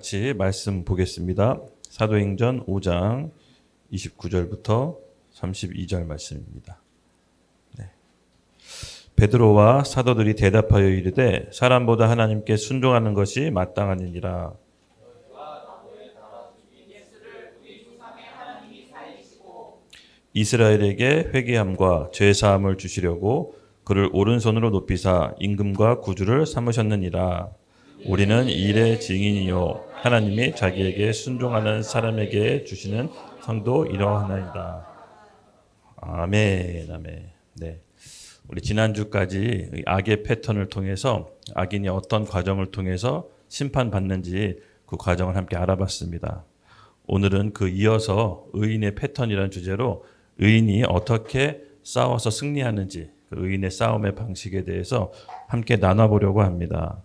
같이 말씀 보겠습니다. 사도행전 5장 29절부터 32절 말씀입니다. 네. 베드로와 사도들이 대답하여 이르되 사람보다 하나님께 순종하는 것이 마땅하니라. 이스라엘에게 회개함과 죄사함을 주시려고 그를 오른손으로 높이사 임금과 구주를 삼으셨느니라. 우리는 일의 증인이요 하나님이 자기에게 순종하는 사람에게 주시는 상도 이러하나이다. 아멘, 아멘. 네, 우리 지난주까지 악의 패턴을 통해서 악인이 어떤 과정을 통해서 심판받는지 그 과정을 함께 알아봤습니다. 오늘은 그 이어서 의인의 패턴이라는 주제로 의인이 어떻게 싸워서 승리하는지 그 의인의 싸움의 방식에 대해서 함께 나눠보려고 합니다.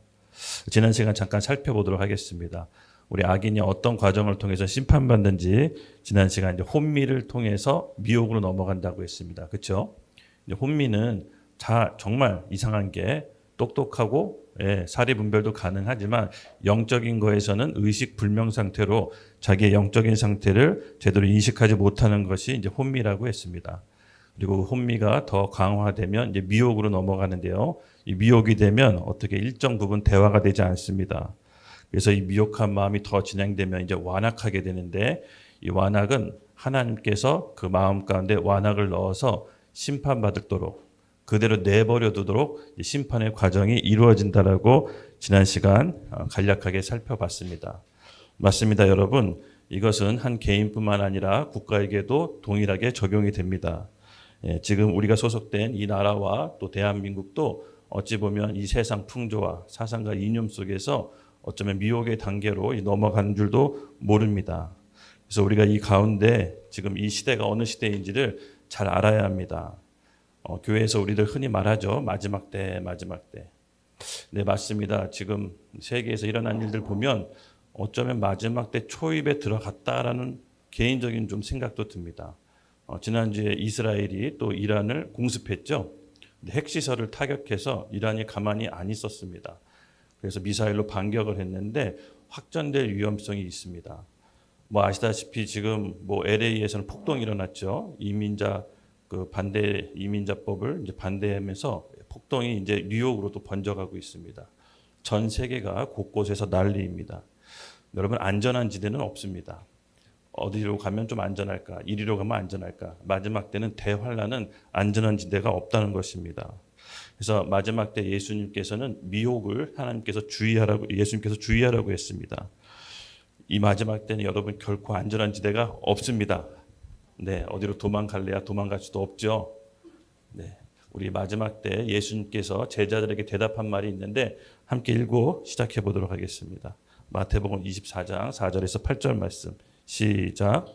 지난 시간 잠깐 살펴보도록 하겠습니다. 우리 악인이 어떤 과정을 통해서 심판받는지 지난 시간 이제 혼미를 통해서 미혹으로 넘어간다고 했습니다. 그렇죠? 혼미는 정말 이상한 게 똑똑하고 사리 분별도 가능하지만 영적인 거에서는 의식 불명 상태로 자기의 영적인 상태를 제대로 인식하지 못하는 것이 이제 혼미라고 했습니다. 그리고 혼미가 더 강화되면 이제 미혹으로 넘어가는데요. 이 미혹이 되면 어떻게 일정 부분 대화가 되지 않습니다. 그래서 이 미혹한 마음이 더 진행되면 이제 완악하게 되는데 이 완악은 하나님께서 그 마음 가운데 완악을 넣어서 심판받도록 그대로 내버려 두도록 심판의 과정이 이루어진다라고 지난 시간 간략하게 살펴봤습니다. 맞습니다, 여러분. 이것은 한 개인뿐만 아니라 국가에게도 동일하게 적용이 됩니다. 지금 우리가 소속된 이 나라와 또 대한민국도 어찌 보면 이 세상 풍조와 사상과 이념 속에서 어쩌면 미혹의 단계로 넘어가는 줄도 모릅니다. 그래서 우리가 이 가운데 지금 이 시대가 어느 시대인지를 잘 알아야 합니다. 교회에서 우리들 흔히 말하죠. 마지막 때, 마지막 때. 네, 맞습니다. 지금 세계에서 일어난 일들 보면 어쩌면 마지막 때 초입에 들어갔다라는 개인적인 좀 생각도 듭니다. 지난주에 이스라엘이 또 이란을 공습했죠. 핵시설을 타격해서 이란이 가만히 안 있었습니다. 그래서 미사일로 반격을 했는데 확전될 위험성이 있습니다. 아시다시피 지금 LA에서는 폭동이 일어났죠. 반대 이민자법을 이제 반대하면서 폭동이 이제 뉴욕으로도 번져가고 있습니다. 전 세계가 곳곳에서 난리입니다. 여러분, 안전한 지대는 없습니다. 어디로 가면 좀 안전할까? 이리로 가면 안전할까? 마지막 때는 대환란은 안전한 지대가 없다는 것입니다. 그래서 마지막 때 예수님께서는 미혹을 예수님께서 주의하라고 했습니다. 이 마지막 때는 여러분 결코 안전한 지대가 없습니다. 네, 어디로 도망갈래야 도망갈 수도 없죠. 네, 우리 마지막 때 예수님께서 제자들에게 대답한 말이 있는데 함께 읽고 시작해 보도록 하겠습니다. 마태복음 24장 4절에서 8절 말씀. 시작.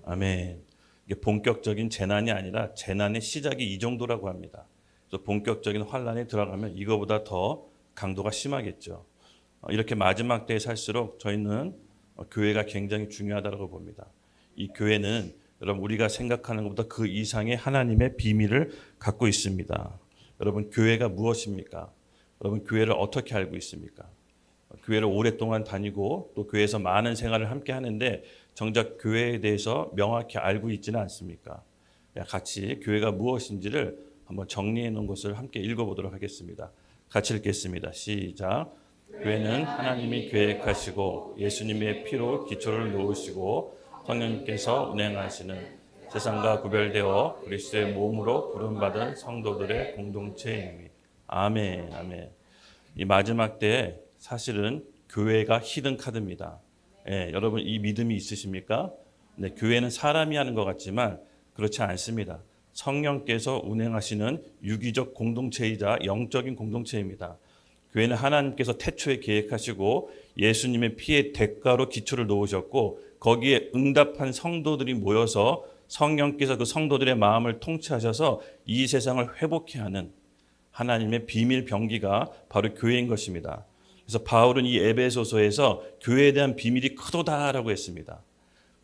아멘. 이게 본격적인 재난이 아니라 재난의 시작이 이 정도라고 합니다. 그래서 본격적인 환란에 들어가면 이거보다 더 강도가 심하겠죠. 이렇게 마지막 때에 살수록 저희는 교회가 굉장히 중요하다고 봅니다. 이 교회는 여러분 우리가 생각하는 것보다 그 이상의 하나님의 비밀을 갖고 있습니다. 여러분, 교회가 무엇입니까? 여러분, 교회를 어떻게 알고 있습니까? 교회를 오랫동안 다니고 또 교회에서 많은 생활을 함께 하는데 정작 교회에 대해서 명확히 알고 있지는 않습니까? 같이 교회가 무엇인지를 한번 정리해 놓은 것을 함께 읽어보도록 하겠습니다. 같이 읽겠습니다. 시작. 교회는 하나님이 계획하시고 예수님의 피로 기초를 놓으시고 성령님께서 운행하시는 세상과 구별되어 그리스도의 몸으로 부름받은 성도들의 공동체입니다. 아멘, 아멘. 이 마지막 때에 사실은 교회가 히든 카드입니다. 여러분, 이 믿음이 있으십니까? 네, 교회는 사람이 하는 것 같지만 그렇지 않습니다. 성령께서 운행하시는 유기적 공동체이자 영적인 공동체입니다. 교회는 하나님께서 태초에 계획하시고 예수님의 피의 대가로 기초를 놓으셨고 거기에 응답한 성도들이 모여서 성령께서 그 성도들의 마음을 통치하셔서 이 세상을 회복케 하는 하나님의 비밀 병기가 바로 교회인 것입니다. 그래서 바울은 이 에베소서에서 교회에 대한 비밀이 크도다라고 했습니다.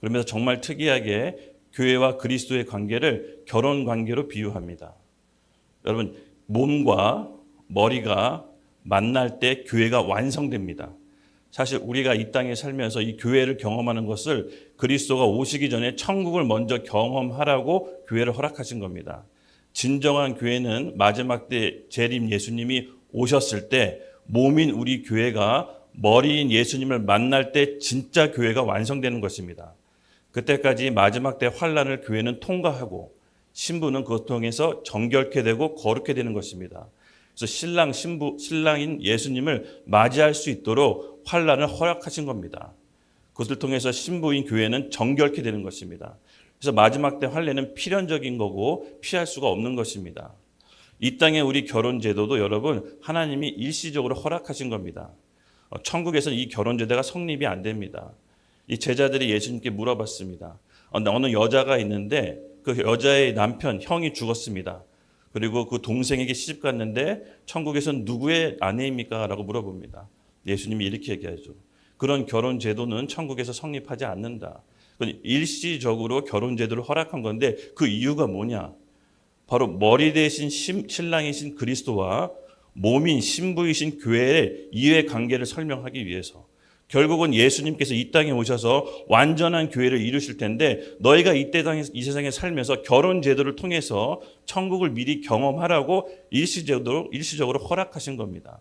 그러면서 정말 특이하게 교회와 그리스도의 관계를 결혼 관계로 비유합니다. 여러분, 몸과 머리가 만날 때 교회가 완성됩니다. 사실 우리가 이 땅에 살면서 이 교회를 경험하는 것을 그리스도가 오시기 전에 천국을 먼저 경험하라고 교회를 허락하신 겁니다. 진정한 교회는 마지막 때 재림 예수님이 오셨을 때 몸인 우리 교회가 머리인 예수님을 만날 때 진짜 교회가 완성되는 것입니다. 그때까지 마지막 때 환난을 교회는 통과하고 신부는 그것 통해서 정결케 되고 거룩게 되는 것입니다. 그래서 신랑인 예수님을 맞이할 수 있도록 환난을 허락하신 겁니다. 그것을 통해서 신부인 교회는 정결케 되는 것입니다. 그래서 마지막 때 환난은 필연적인 거고 피할 수가 없는 것입니다. 이 땅의 우리 결혼 제도도 여러분 하나님이 일시적으로 허락하신 겁니다. 천국에서는 이 결혼 제도가 성립이 안 됩니다. 이 제자들이 예수님께 물어봤습니다. 어느 여자가 있는데 그 여자의 남편, 형이 죽었습니다. 그리고 그 동생에게 시집 갔는데 천국에서는 누구의 아내입니까? 라고 물어봅니다. 예수님이 이렇게 얘기하죠. 그런 결혼 제도는 천국에서 성립하지 않는다. 일시적으로 결혼 제도를 허락한 건데 그 이유가 뭐냐? 바로 머리 대신 신랑이신 그리스도와 몸인 신부이신 교회의 이해관계를 설명하기 위해서 결국은 예수님께서 이 땅에 오셔서 완전한 교회를 이루실 텐데 너희가 이 세상에 살면서 결혼 제도를 통해서 천국을 미리 경험하라고 일시적으로 허락하신 겁니다.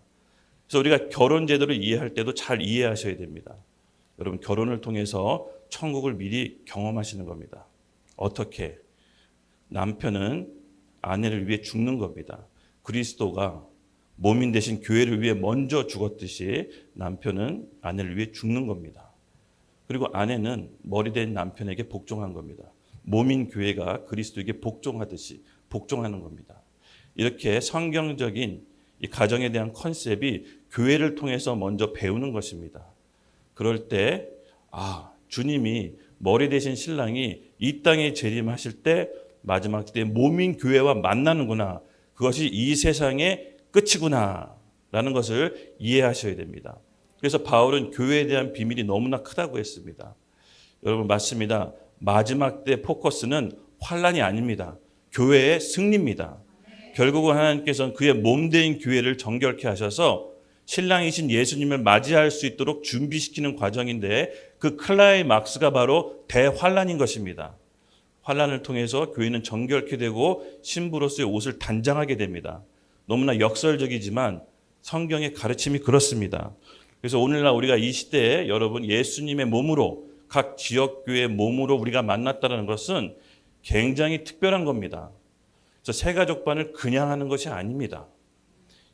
그래서 우리가 결혼 제도를 이해할 때도 잘 이해하셔야 됩니다. 여러분 결혼을 통해서 천국을 미리 경험하시는 겁니다. 어떻게? 남편은 아내를 위해 죽는 겁니다. 그리스도가 몸인 대신 교회를 위해 먼저 죽었듯이 남편은 아내를 위해 죽는 겁니다. 그리고 아내는 머리된 남편에게 복종한 겁니다. 몸인 교회가 그리스도에게 복종하듯이 복종하는 겁니다. 이렇게 성경적인 이 가정에 대한 컨셉이 교회를 통해서 먼저 배우는 것입니다. 그럴 때 주님이 머리 대신 신랑이 이 땅에 재림하실 때 마지막 때 몸인 교회와 만나는구나. 그것이 이 세상의 끝이구나 라는 것을 이해하셔야 됩니다. 그래서 바울은 교회에 대한 비밀이 너무나 크다고 했습니다. 여러분 맞습니다. 마지막 때 포커스는 환난이 아닙니다. 교회의 승리입니다. 결국은 하나님께서는 그의 몸된 교회를 정결케 하셔서 신랑이신 예수님을 맞이할 수 있도록 준비시키는 과정인데 그 클라이막스가 바로 대환난인 것입니다. 환난을 통해서 교회는 정결케 되고 신부로서의 옷을 단장하게 됩니다. 너무나 역설적이지만 성경의 가르침이 그렇습니다. 그래서 오늘날 우리가 이 시대에 여러분 예수님의 몸으로 각 지역교회의 몸으로 우리가 만났다는 것은 굉장히 특별한 겁니다. 그래서 새가족반을 그냥 하는 것이 아닙니다.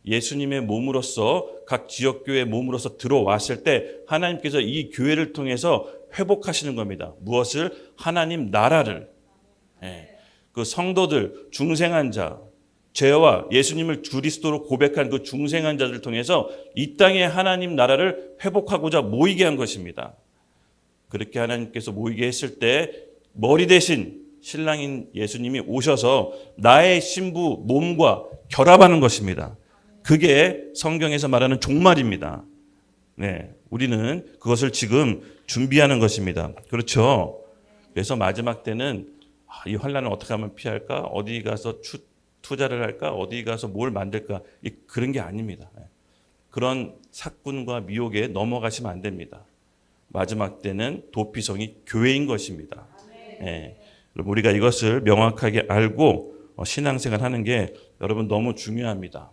예수님의 몸으로서 각 지역교회의 몸으로서 들어왔을 때 하나님께서 이 교회를 통해서 회복하시는 겁니다. 무엇을? 하나님 나라를. 그 성도들, 중생한 자, 죄와 예수님을 그리스도로 고백한 그 중생한 자들을 통해서 이 땅의 하나님 나라를 회복하고자 모이게 한 것입니다. 그렇게 하나님께서 모이게 했을 때 머리 대신 신랑인 예수님이 오셔서 나의 신부 몸과 결합하는 것입니다. 그게 성경에서 말하는 종말입니다. 우리는 그것을 지금 준비하는 것입니다. 그렇죠? 그래서 마지막 때는 이 환난을 어떻게 하면 피할까? 어디 가서 투자를 할까? 어디 가서 뭘 만들까? 그런 게 아닙니다. 그런 사꾼과 미혹에 넘어가시면 안 됩니다. 마지막 때는 도피성이 교회인 것입니다. 우리가 이것을 명확하게 알고 신앙생활 하는 게 여러분 너무 중요합니다.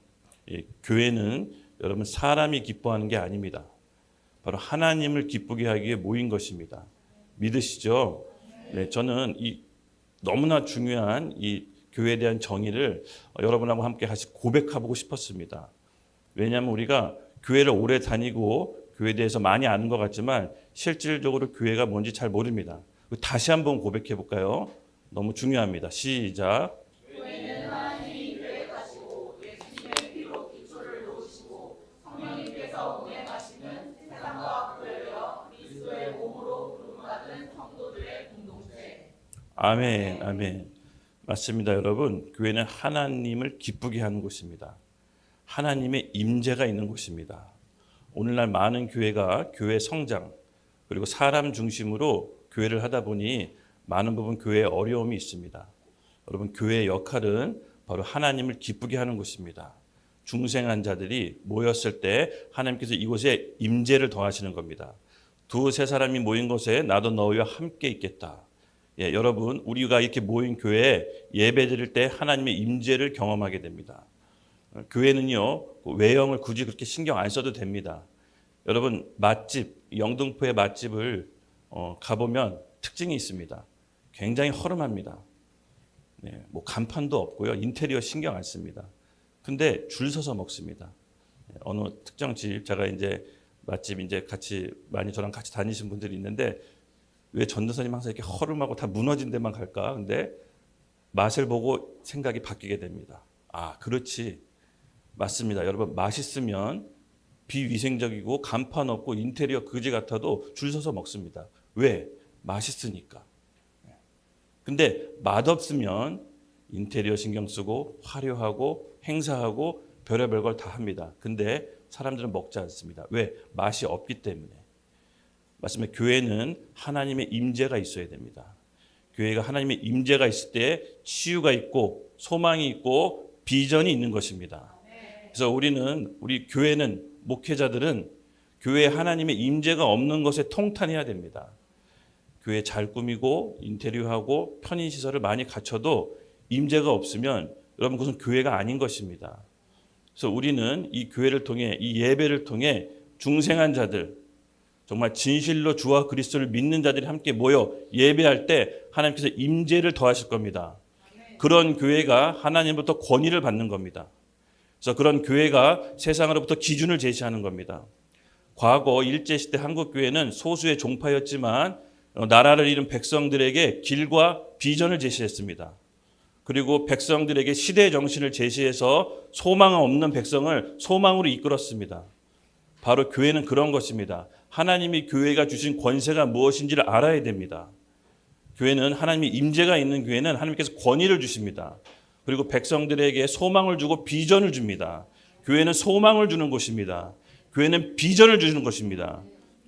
교회는 여러분 사람이 기뻐하는 게 아닙니다. 바로 하나님을 기쁘게 하기 위해 모인 것입니다. 믿으시죠? 저는 이 너무나 중요한 이 교회에 대한 정의를 여러분하고 함께 같이 고백해보고 싶었습니다. 왜냐하면 우리가 교회를 오래 다니고 교회에 대해서 많이 아는 것 같지만 실질적으로 교회가 뭔지 잘 모릅니다. 다시 한번 고백해 볼까요? 너무 중요합니다. 시작. 교회는 하나님이 계획하시고 예수님의 피로 기초를 놓으시고 성령님께서 운행하시는 세상과 아멘, 아멘. 맞습니다, 여러분. 교회는 하나님을 기쁘게 하는 곳입니다. 하나님의 임재가 있는 곳입니다. 오늘날 많은 교회가 교회 성장 그리고 사람 중심으로 교회를 하다 보니 많은 부분 교회에 어려움이 있습니다. 여러분, 교회의 역할은 바로 하나님을 기쁘게 하는 곳입니다. 중생한 자들이 모였을 때 하나님께서 이곳에 임재를 더하시는 겁니다. 두세 사람이 모인 곳에 나도 너희와 함께 있겠다. 예, 여러분, 우리가 이렇게 모인 교회에 예배 드릴 때 하나님의 임재를 경험하게 됩니다. 교회는요, 외형을 굳이 그렇게 신경 안 써도 됩니다. 여러분, 맛집, 영등포의 맛집을 가보면 특징이 있습니다. 굉장히 허름합니다. 네, 뭐 간판도 없고요. 인테리어 신경 안 씁니다. 근데 줄 서서 먹습니다. 어느 특정 집, 제가 이제 맛집 이제 같이 많이 저랑 같이 다니신 분들이 있는데 왜 전도사님 항상 이렇게 허름하고 다 무너진 데만 갈까? 근데 맛을 보고 생각이 바뀌게 됩니다. 아, 그렇지. 맞습니다. 여러분, 맛있으면 비위생적이고 간판 없고 인테리어 그지 같아도 줄 서서 먹습니다. 왜? 맛있으니까. 근데 맛없으면 인테리어 신경 쓰고 화려하고 행사하고 별의별 걸 다 합니다. 근데 사람들은 먹지 않습니다. 왜? 맛이 없기 때문에. 맞습니다. 교회는 하나님의 임재가 있어야 됩니다. 교회가 하나님의 임재가 있을 때 치유가 있고 소망이 있고 비전이 있는 것입니다. 그래서 우리 교회는 목회자들은 교회에 하나님의 임재가 없는 것에 통탄해야 됩니다. 교회 잘 꾸미고 인테리어하고 편의시설을 많이 갖춰도 임재가 없으면 여러분 그것은 교회가 아닌 것입니다. 그래서 우리는 이 교회를 통해 이 예배를 통해 중생한 자들 정말 진실로 주와 그리스도를 믿는 자들이 함께 모여 예배할 때 하나님께서 임재를 더하실 겁니다. 그런 교회가 하나님부터 권위를 받는 겁니다. 그래서 그런 교회가 세상으로부터 기준을 제시하는 겁니다. 과거 일제시대 한국교회는 소수의 종파였지만 나라를 잃은 백성들에게 길과 비전을 제시했습니다. 그리고 백성들에게 시대의 정신을 제시해서 소망 없는 백성을 소망으로 이끌었습니다. 바로 교회는 그런 것입니다. 하나님이 교회가 주신 권세가 무엇인지를 알아야 됩니다. 교회는 하나님의 임재가 있는 교회는 하나님께서 권위를 주십니다. 그리고 백성들에게 소망을 주고 비전을 줍니다. 교회는 소망을 주는 곳입니다. 교회는 비전을 주는 것입니다.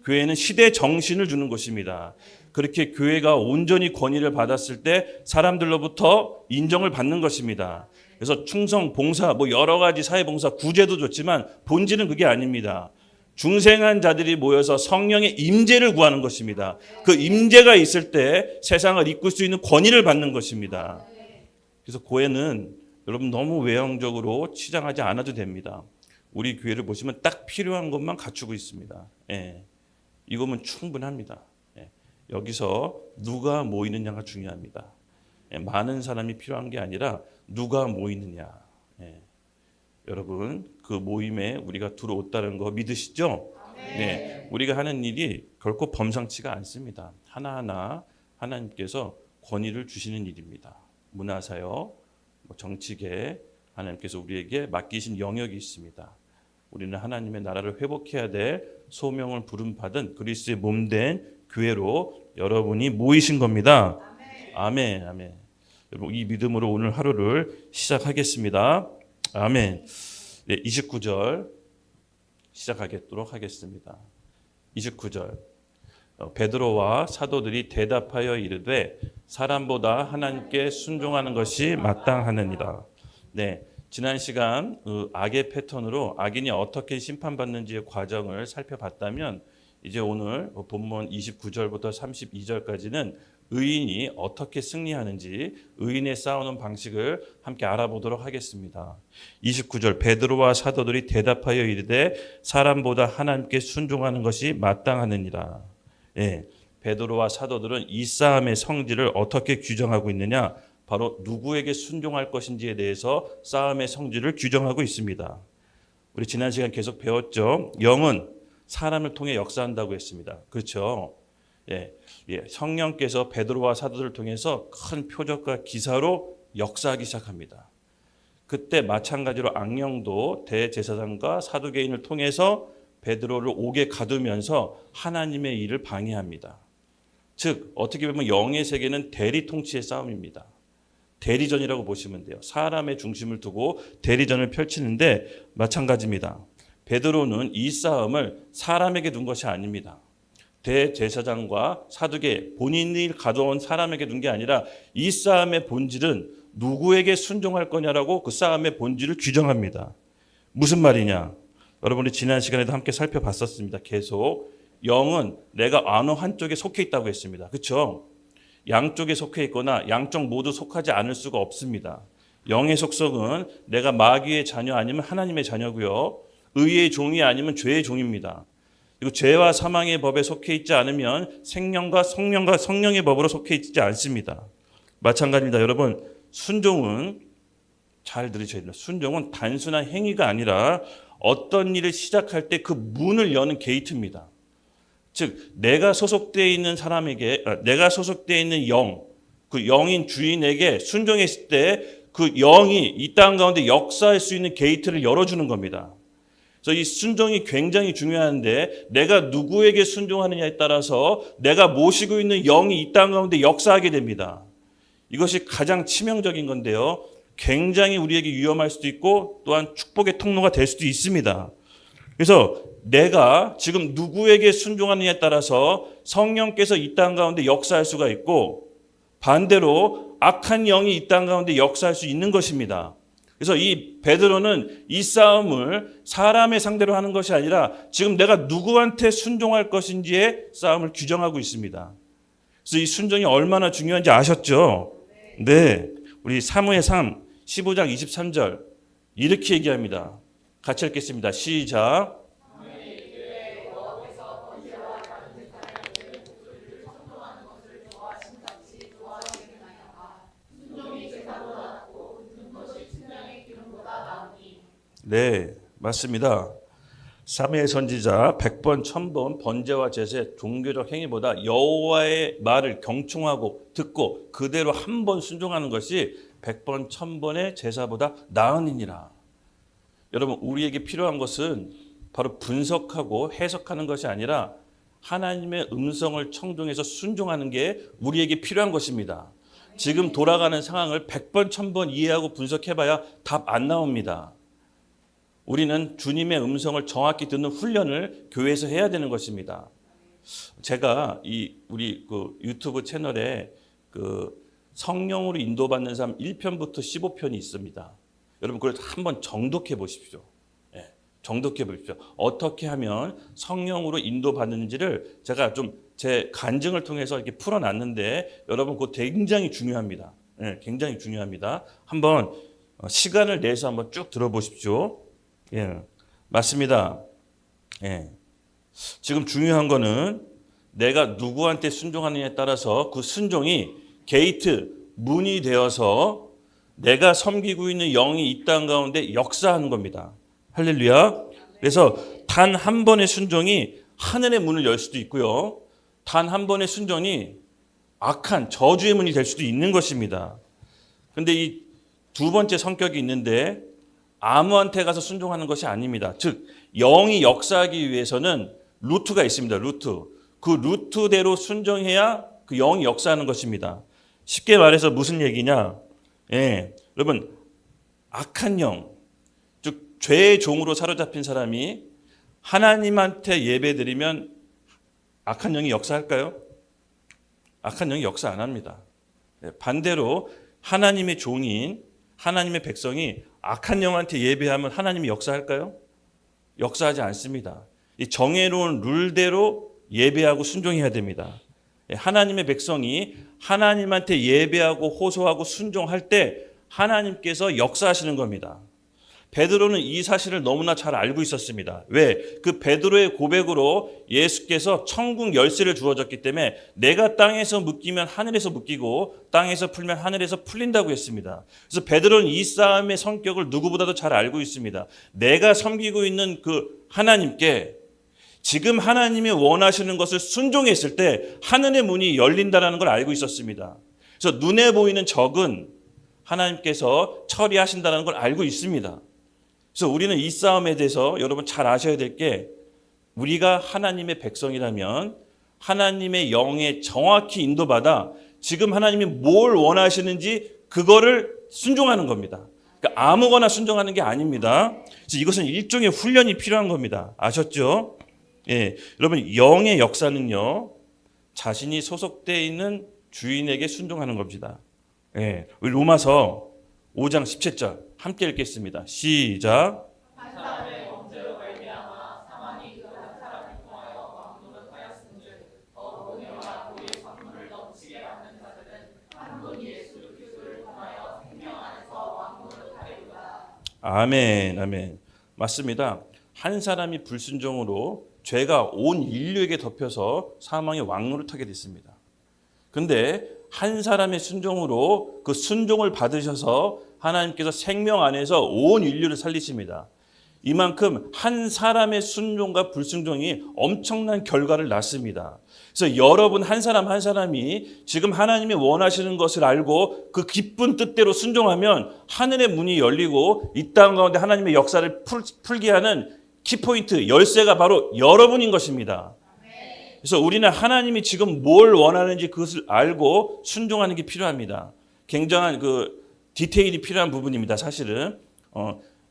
교회는 시대 정신을 주는 것입니다. 그렇게 교회가 온전히 권위를 받았을 때 사람들로부터 인정을 받는 것입니다. 그래서 충성, 봉사, 여러 가지 사회봉사, 구제도 좋지만 본질은 그게 아닙니다. 중생한 자들이 모여서 성령의 임재를 구하는 것입니다. 그 임재가 있을 때 세상을 이끌 수 있는 권위를 받는 것입니다. 그래서 교회는 여러분 너무 외형적으로 치장하지 않아도 됩니다. 우리 교회를 보시면 딱 필요한 것만 갖추고 있습니다. 예, 이거면 충분합니다. 예, 여기서 누가 모이느냐가 중요합니다. 예, 많은 사람이 필요한 게 아니라 누가 모이느냐. 예, 여러분 그 모임에 우리가 들어왔다는 거 믿으시죠? 네, 우리가 하는 일이 결코 범상치가 않습니다. 하나하나 하나님께서 권위를 주시는 일입니다. 문화사역, 정치계 하나님께서 우리에게 맡기신 영역이 있습니다. 우리는 하나님의 나라를 회복해야 될 소명을 부름받은 그리스도의 몸된 교회로 여러분이 모이신 겁니다. 아멘, 아멘. 여러분 이 믿음으로 오늘 하루를 시작하겠습니다. 아멘. 네, 29절 시작하도록 하겠습니다. 29절 베드로와 사도들이 대답하여 이르되 사람보다 하나님께 순종하는 것이 마땅하느니라. 네, 지난 시간 악의 패턴으로 악인이 어떻게 심판받는지의 과정을 살펴봤다면 이제 오늘 본문 29절부터 32절까지는 의인이 어떻게 승리하는지 의인의 싸우는 방식을 함께 알아보도록 하겠습니다. 29절 베드로와 사도들이 대답하여 이르되 사람보다 하나님께 순종하는 것이 마땅하느니라. 예, 베드로와 사도들은 이 싸움의 성질을 어떻게 규정하고 있느냐? 바로 누구에게 순종할 것인지에 대해서 싸움의 성질을 규정하고 있습니다. 우리 지난 시간 계속 배웠죠. 영은 사람을 통해 역사한다고 했습니다. 그렇죠? 예, 성령께서 베드로와 사도들을 통해서 큰 표적과 기사로 역사하기 시작합니다. 그때 마찬가지로 악령도 대제사장과 사두개인을 통해서 베드로를 옥에 가두면서 하나님의 일을 방해합니다. 즉 어떻게 보면 영의 세계는 대리 통치의 싸움입니다. 대리전이라고 보시면 돼요. 사람의 중심을 두고 대리전을 펼치는데 마찬가지입니다. 베드로는 이 싸움을 사람에게 둔 것이 아닙니다. 대제사장과 사두개 본인이 가져온 사람에게 둔 게 아니라 이 싸움의 본질은 누구에게 순종할 거냐라고 그 싸움의 본질을 규정합니다. 무슨 말이냐? 여러분이 지난 시간에도 함께 살펴봤었습니다. 계속 영은 내가 어느 한쪽에 속해 있다고 했습니다. 그렇죠? 양쪽에 속해 있거나 양쪽 모두 속하지 않을 수가 없습니다. 영의 속성은 내가 마귀의 자녀 아니면 하나님의 자녀고요. 의의 종이 아니면 죄의 종입니다. 그리고 죄와 사망의 법에 속해 있지 않으면 생명과 성령의 법으로 속해 있지 않습니다. 마찬가지입니다. 여러분, 순종은 잘 들으셔야 됩니다. 순종은 단순한 행위가 아니라 어떤 일을 시작할 때 그 문을 여는 게이트입니다. 즉 내가 소속되어 있는 사람에게 내가 소속되어 있는 영, 그 영인 주인에게 순종했을 때 그 영이 이 땅 가운데 역사할 수 있는 게이트를 열어주는 겁니다. 그래서 이 순종이 굉장히 중요한데 내가 누구에게 순종하느냐에 따라서 내가 모시고 있는 영이 이 땅 가운데 역사하게 됩니다. 이것이 가장 치명적인 건데요. 굉장히 우리에게 위험할 수도 있고 또한 축복의 통로가 될 수도 있습니다. 그래서 내가 지금 누구에게 순종하느냐에 따라서 성령께서 이 땅 가운데 역사할 수가 있고 반대로 악한 영이 이 땅 가운데 역사할 수 있는 것입니다. 그래서 이 베드로는 이 싸움을 사람의 상대로 하는 것이 아니라 지금 내가 누구한테 순종할 것인지의 싸움을 규정하고 있습니다. 그래서 이 순종이 얼마나 중요한지 아셨죠? 네. 우리 사무의 3, 15장 23절 이렇게 얘기합니다. 같이 읽겠습니다. 시작. 네, 맞습니다. 사무엘 선지자 100번, 1000번 번제와 제사, 종교적 행위보다 여호와의 말을 경청하고 듣고 그대로 한 번 순종하는 것이 100번, 1000번의 제사보다 나으니라. 여러분, 우리에게 필요한 것은 바로 분석하고 해석하는 것이 아니라 하나님의 음성을 청종해서 순종하는 게 우리에게 필요한 것입니다. 지금 돌아가는 상황을 100번, 1000번 이해하고 분석해봐야 답 안 나옵니다. 우리는 주님의 음성을 정확히 듣는 훈련을 교회에서 해야 되는 것입니다. 제가 우리 유튜브 채널에 성령으로 인도받는 삶 1편부터 15편이 있습니다. 여러분 그걸 한번 정독해 보십시오. 네, 정독해 보십시오. 어떻게 하면 성령으로 인도받는지를 제가 좀 제 간증을 통해서 이렇게 풀어놨는데 여러분 그거 굉장히 중요합니다. 네, 굉장히 중요합니다. 한번 시간을 내서 한번 쭉 들어보십시오. 예, 맞습니다. 예. 지금 중요한 거는 내가 누구한테 순종하느냐에 따라서 그 순종이 게이트, 문이 되어서 내가 섬기고 있는 영이 이 땅 가운데 역사하는 겁니다. 할렐루야. 그래서 단 한 번의 순종이 하늘의 문을 열 수도 있고요. 단 한 번의 순종이 악한 저주의 문이 될 수도 있는 것입니다. 그런데 이 두 번째 성격이 있는데 아무한테 가서 순종하는 것이 아닙니다. 즉 영이 역사하기 위해서는 루트가 있습니다. 루트. 그 루트대로 순종해야 그 영이 역사하는 것입니다. 쉽게 말해서 무슨 얘기냐? 예, 여러분 악한 영, 즉 죄의 종으로 사로잡힌 사람이 하나님한테 예배드리면 악한 영이 역사할까요? 악한 영이 역사 안 합니다. 반대로 하나님의 종인 하나님의 백성이 악한 영한테 예배하면 하나님이 역사할까요? 역사하지 않습니다. 이 정해놓은 룰대로 예배하고 순종해야 됩니다. 하나님의 백성이 하나님한테 예배하고 호소하고 순종할 때 하나님께서 역사하시는 겁니다. 베드로는 이 사실을 너무나 잘 알고 있었습니다. 왜? 그 베드로의 고백으로 예수께서 천국 열쇠를 주어졌기 때문에 내가 땅에서 묶이면 하늘에서 묶이고 땅에서 풀면 하늘에서 풀린다고 했습니다. 그래서 베드로는 이 싸움의 성격을 누구보다도 잘 알고 있습니다. 내가 섬기고 있는 그 하나님께 지금 하나님이 원하시는 것을 순종했을 때 하늘의 문이 열린다는 걸 알고 있었습니다. 그래서 눈에 보이는 적은 하나님께서 처리하신다는 걸 알고 있습니다. 그래서 우리는 이 싸움에 대해서 여러분 잘 아셔야 될 게 우리가 하나님의 백성이라면 하나님의 영에 정확히 인도받아 지금 하나님이 뭘 원하시는지 그거를 순종하는 겁니다. 그러니까 아무거나 순종하는 게 아닙니다. 그래서 이것은 일종의 훈련이 필요한 겁니다. 아셨죠? 예, 여러분 영의 역사는요, 자신이 소속되어 있는 주인에게 순종하는 겁니다. 예, 우리 로마서 5장 17절 함께 읽겠습니다. 시작. 아멘, 아멘. 맞습니다. 한 사람이 불순종으로 죄가 온 인류에게 덮여서 사망의 왕노를 타게 됐습니다. 근데 한 사람의 순종으로 그 순종을 받으셔서 하나님께서 생명 안에서 온 인류를 살리십니다. 이만큼 한 사람의 순종과 불순종이 엄청난 결과를 낳습니다. 그래서 여러분 한 사람 한 사람이 지금 하나님이 원하시는 것을 알고 그 기쁜 뜻대로 순종하면 하늘의 문이 열리고 이 땅 가운데 하나님의 역사를 풀게 하는 키포인트, 열쇠가 바로 여러분인 것입니다. 그래서 우리는 하나님이 지금 뭘 원하는지 그것을 알고 순종하는 게 필요합니다. 굉장한 그 디테일이 필요한 부분입니다. 사실은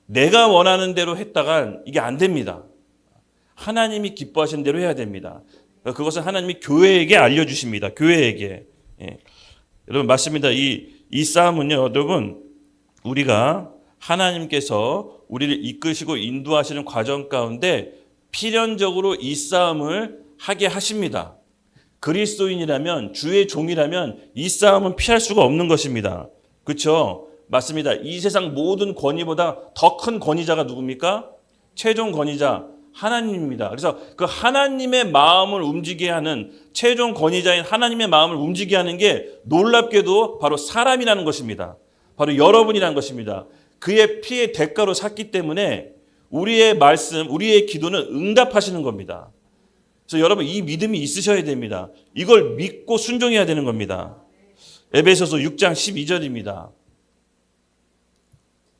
내가 원하는 대로 했다간 이게 안 됩니다. 하나님이 기뻐하시는 대로 해야 됩니다. 그것은 하나님이 교회에게 알려주십니다. 교회에게. 예. 여러분 맞습니다. 이 싸움은요, 여러분 우리가 하나님께서 우리를 이끄시고 인도하시는 과정 가운데 필연적으로 이 싸움을 하게 하십니다. 그리스도인이라면, 주의 종이라면 이 싸움은 피할 수가 없는 것입니다. 그렇죠? 맞습니다. 이 세상 모든 권위보다 더 큰 권위자가 누굽니까? 최종 권위자 하나님입니다. 그래서 그 하나님의 마음을 움직이게 하는, 최종 권위자인 하나님의 마음을 움직이게 하는 게 놀랍게도 바로 사람이라는 것입니다. 바로 여러분이라는 것입니다. 그의 피의 대가로 샀기 때문에 우리의 말씀, 우리의 기도는 응답하시는 겁니다. 그래서 여러분 이 믿음이 있으셔야 됩니다. 이걸 믿고 순종해야 되는 겁니다. 에베소서 6장 12절입니다.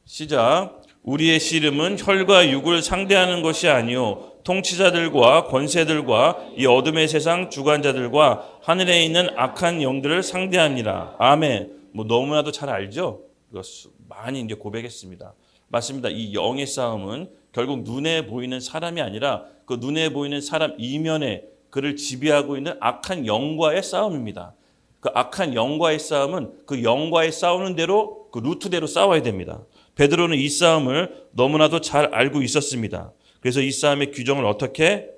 시작. 우리의 씨름은 혈과 육을 상대하는 것이 아니요 통치자들과 권세들과 이 어둠의 세상 주관자들과 하늘에 있는 악한 영들을 상대하니라. 아멘. 너무나도 잘 알죠? 이거 많이 이제 고백했습니다. 맞습니다. 이 영의 싸움은 결국 눈에 보이는 사람이 아니라 그 눈에 보이는 사람 이면에 그를 지배하고 있는 악한 영과의 싸움입니다. 그 악한 영과의 싸움은 그 영과의 싸우는 대로 그 루트대로 싸워야 됩니다. 베드로는 이 싸움을 너무나도 잘 알고 있었습니다. 그래서 이 싸움의 규정을 어떻게?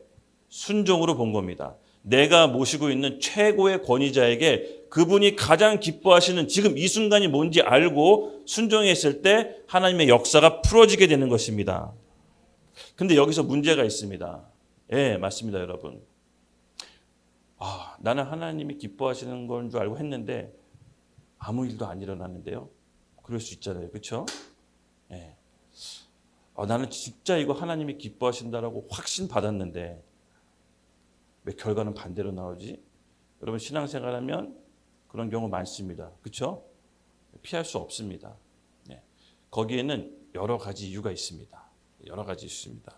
순종으로 본 겁니다. 내가 모시고 있는 최고의 권위자에게 그분이 가장 기뻐하시는 지금 이 순간이 뭔지 알고 순종했을 때 하나님의 역사가 풀어지게 되는 것입니다. 근데 여기서 문제가 있습니다. 예, 맞습니다, 여러분. 나는 하나님이 기뻐하시는 건 줄 알고 했는데 아무 일도 안 일어났는데요. 그럴 수 있잖아요. 그렇죠? 예. 나는 진짜 이거 하나님이 기뻐하신다라고 확신 받았는데 왜 결과는 반대로 나오지? 여러분 신앙생활하면 그런 경우 많습니다. 그렇죠? 피할 수 없습니다. 예. 거기에는 여러 가지 이유가 있습니다. 여러 가지 있습니다.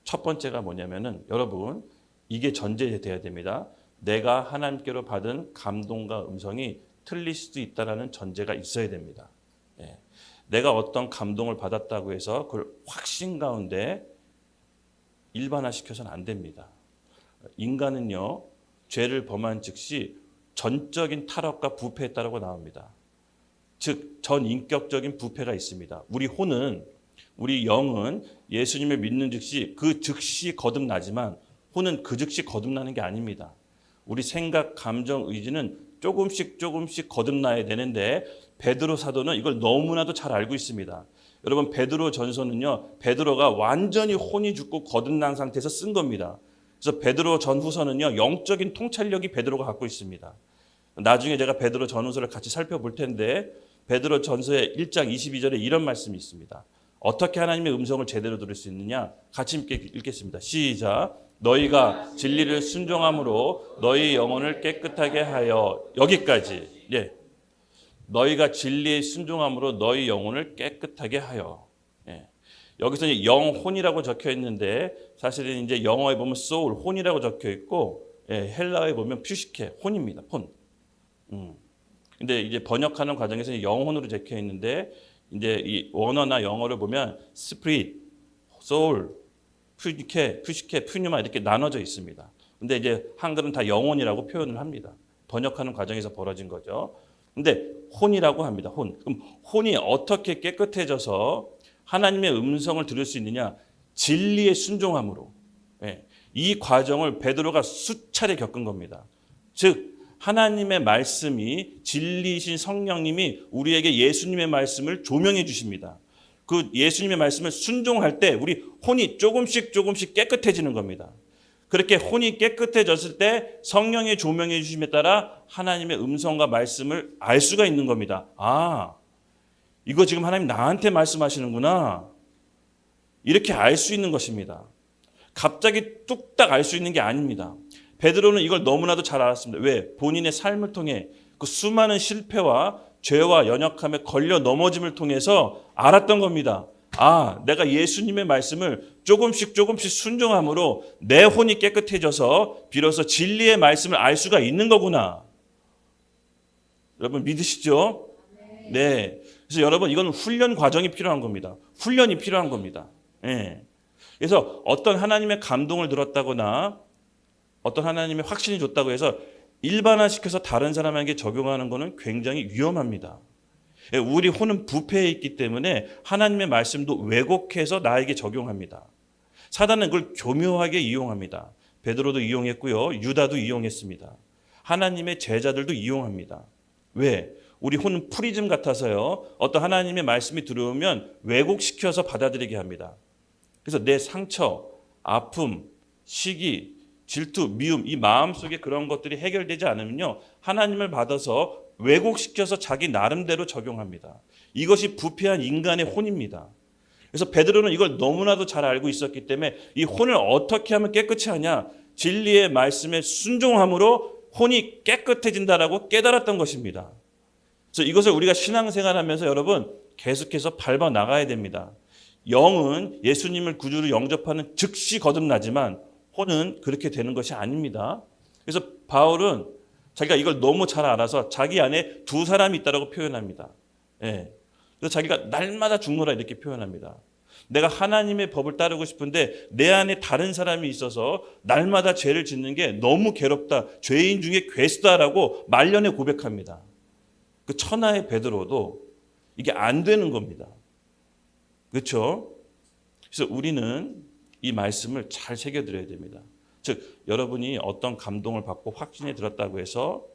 첫 번째가 뭐냐면은 여러분 이게 전제돼야 됩니다. 내가 하나님께로 받은 감동과 음성이 틀릴 수도 있다라는 전제가 있어야 됩니다. 예. 내가 어떤 감동을 받았다고 해서 그걸 확신 가운데 일반화시켜서는 안 됩니다. 인간은요, 죄를 범한 즉시 전적인 탈옥과 부패했다라고 나옵니다. 즉, 전인격적인 부패가 있습니다. 우리 혼은, 우리 영은 예수님을 믿는 즉시 그 즉시 거듭나지만 혼은 그 즉시 거듭나는 게 아닙니다. 우리 생각, 감정, 의지는 조금씩 거듭나야 되는데 베드로 사도는 이걸 너무나도 잘 알고 있습니다. 여러분 베드로 전서는요, 베드로가 완전히 혼이 죽고 거듭난 상태에서 쓴 겁니다. 그래서 베드로 전후서는요, 영적인 통찰력이 베드로가 갖고 있습니다. 나중에 제가 베드로 전후서를 같이 살펴볼 텐데 베드로 전서의 1장 22절에 이런 말씀이 있습니다. 어떻게 하나님의 음성을 제대로 들을 수 있느냐? 같이 읽겠습니다. 시작. 너희가 진리를 순종함으로 너희 영혼을 깨끗하게 하여. 여기까지. 예. 너희가 진리에 순종함으로 너희 영혼을 깨끗하게 하여. 예. 여기서 영혼이라고 적혀 있는데 사실은 이제 영어에 보면 soul, 혼이라고 적혀 있고 예, 헬라어에 보면 퓨시케, 혼입니다. 혼. 근데 이제 번역하는 과정에서 영혼으로 적혀 있는데 이제 이 원어나 영어를 보면 스피릿, 소울, 퓨시케, 푸뉴마 이렇게 나눠져 있습니다. 근데 이제 한글은 다 영혼이라고 표현을 합니다. 번역하는 과정에서 벌어진 거죠. 근데 혼이라고 합니다. 혼. 그럼 혼이 어떻게 깨끗해져서 하나님의 음성을 들을 수 있느냐? 진리의 순종함으로. 예, 이 과정을 베드로가 수차례 겪은 겁니다. 즉 하나님의 말씀이 진리이신 성령님이 우리에게 예수님의 말씀을 조명해 주십니다. 그 예수님의 말씀을 순종할 때 우리 혼이 조금씩 깨끗해지는 겁니다. 그렇게 혼이 깨끗해졌을 때 성령의 조명해 주심에 따라 하나님의 음성과 말씀을 알 수가 있는 겁니다. 아, 이거 지금 하나님 나한테 말씀하시는구나. 이렇게 알 수 있는 것입니다. 갑자기 뚝딱 알 수 있는 게 아닙니다. 베드로는 이걸 너무나도 잘 알았습니다. 왜? 본인의 삶을 통해 그 수많은 실패와 죄와 연약함에 걸려 넘어짐을 통해서 알았던 겁니다. 아, 내가 예수님의 말씀을 조금씩 순종함으로 내 혼이 깨끗해져서 비로소 진리의 말씀을 알 수가 있는 거구나. 여러분 믿으시죠? 네. 그래서 여러분 이건 훈련 과정이 필요한 겁니다. 훈련이 필요한 겁니다. 네. 그래서 어떤 하나님의 감동을 들었다거나 어떤 하나님의 확신이 줬다고 해서 일반화시켜서 다른 사람에게 적용하는 것은 굉장히 위험합니다. 우리 혼은 부패해 있기 때문에 하나님의 말씀도 왜곡해서 나에게 적용합니다. 사단은 그걸 교묘하게 이용합니다. 베드로도 이용했고요. 유다도 이용했습니다. 하나님의 제자들도 이용합니다. 왜? 우리 혼은 프리즘 같아서요. 어떤 하나님의 말씀이 들어오면 왜곡시켜서 받아들이게 합니다. 그래서 내 상처, 아픔, 시기, 질투, 미움, 이 마음속에 그런 것들이 해결되지 않으면요. 하나님을 받아서 왜곡시켜서 자기 나름대로 적용합니다. 이것이 부패한 인간의 혼입니다. 그래서 베드로는 이걸 너무나도 잘 알고 있었기 때문에 이 혼을 어떻게 하면 깨끗이 하냐? 진리의 말씀에 순종함으로 혼이 깨끗해진다라고 깨달았던 것입니다. 그래서 이것을 우리가 신앙생활하면서 여러분 계속해서 밟아 나가야 됩니다. 영은 예수님을 구주로 영접하는 즉시 거듭나지만 혼은 그렇게 되는 것이 아닙니다. 그래서 바울은 자기가 이걸 너무 잘 알아서 자기 안에 두 사람이 있다고 표현합니다. 예. 그래서 자기가 날마다 죽노라 이렇게 표현합니다. 내가 하나님의 법을 따르고 싶은데 내 안에 다른 사람이 있어서 날마다 죄를 짓는 게 너무 괴롭다. 죄인 중에 괴수다라고 말년에 고백합니다. 그 천하의 베드로도 이게 안 되는 겁니다. 그렇죠? 그래서 우리는 이 말씀을 잘 새겨드려야 됩니다. 즉 여러분이 어떤 감동을 받고 확신이 들었다고 해서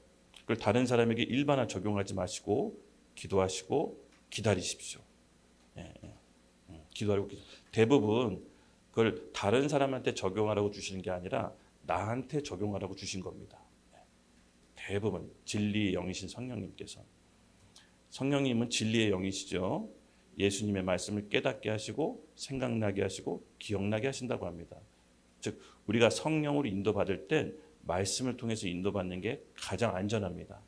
그걸 다른 사람에게 일반화 적용하지 마시고 기도하시고 기다리십시오. 기도하고 대부분 그걸 다른 사람한테 적용하라고 주시는 게 아니라 나한테 적용하라고 주신 겁니다. 대부분 진리의 영이신 성령님께서. 성령님은 진리의 영이시죠. 예수님의 말씀을 깨닫게 하시고 생각나게 하시고 기억나게 하신다고 합니다. 즉 우리가 성령으로 인도받을 땐 말씀을 통해서 인도받는 게 가장 안전합니다.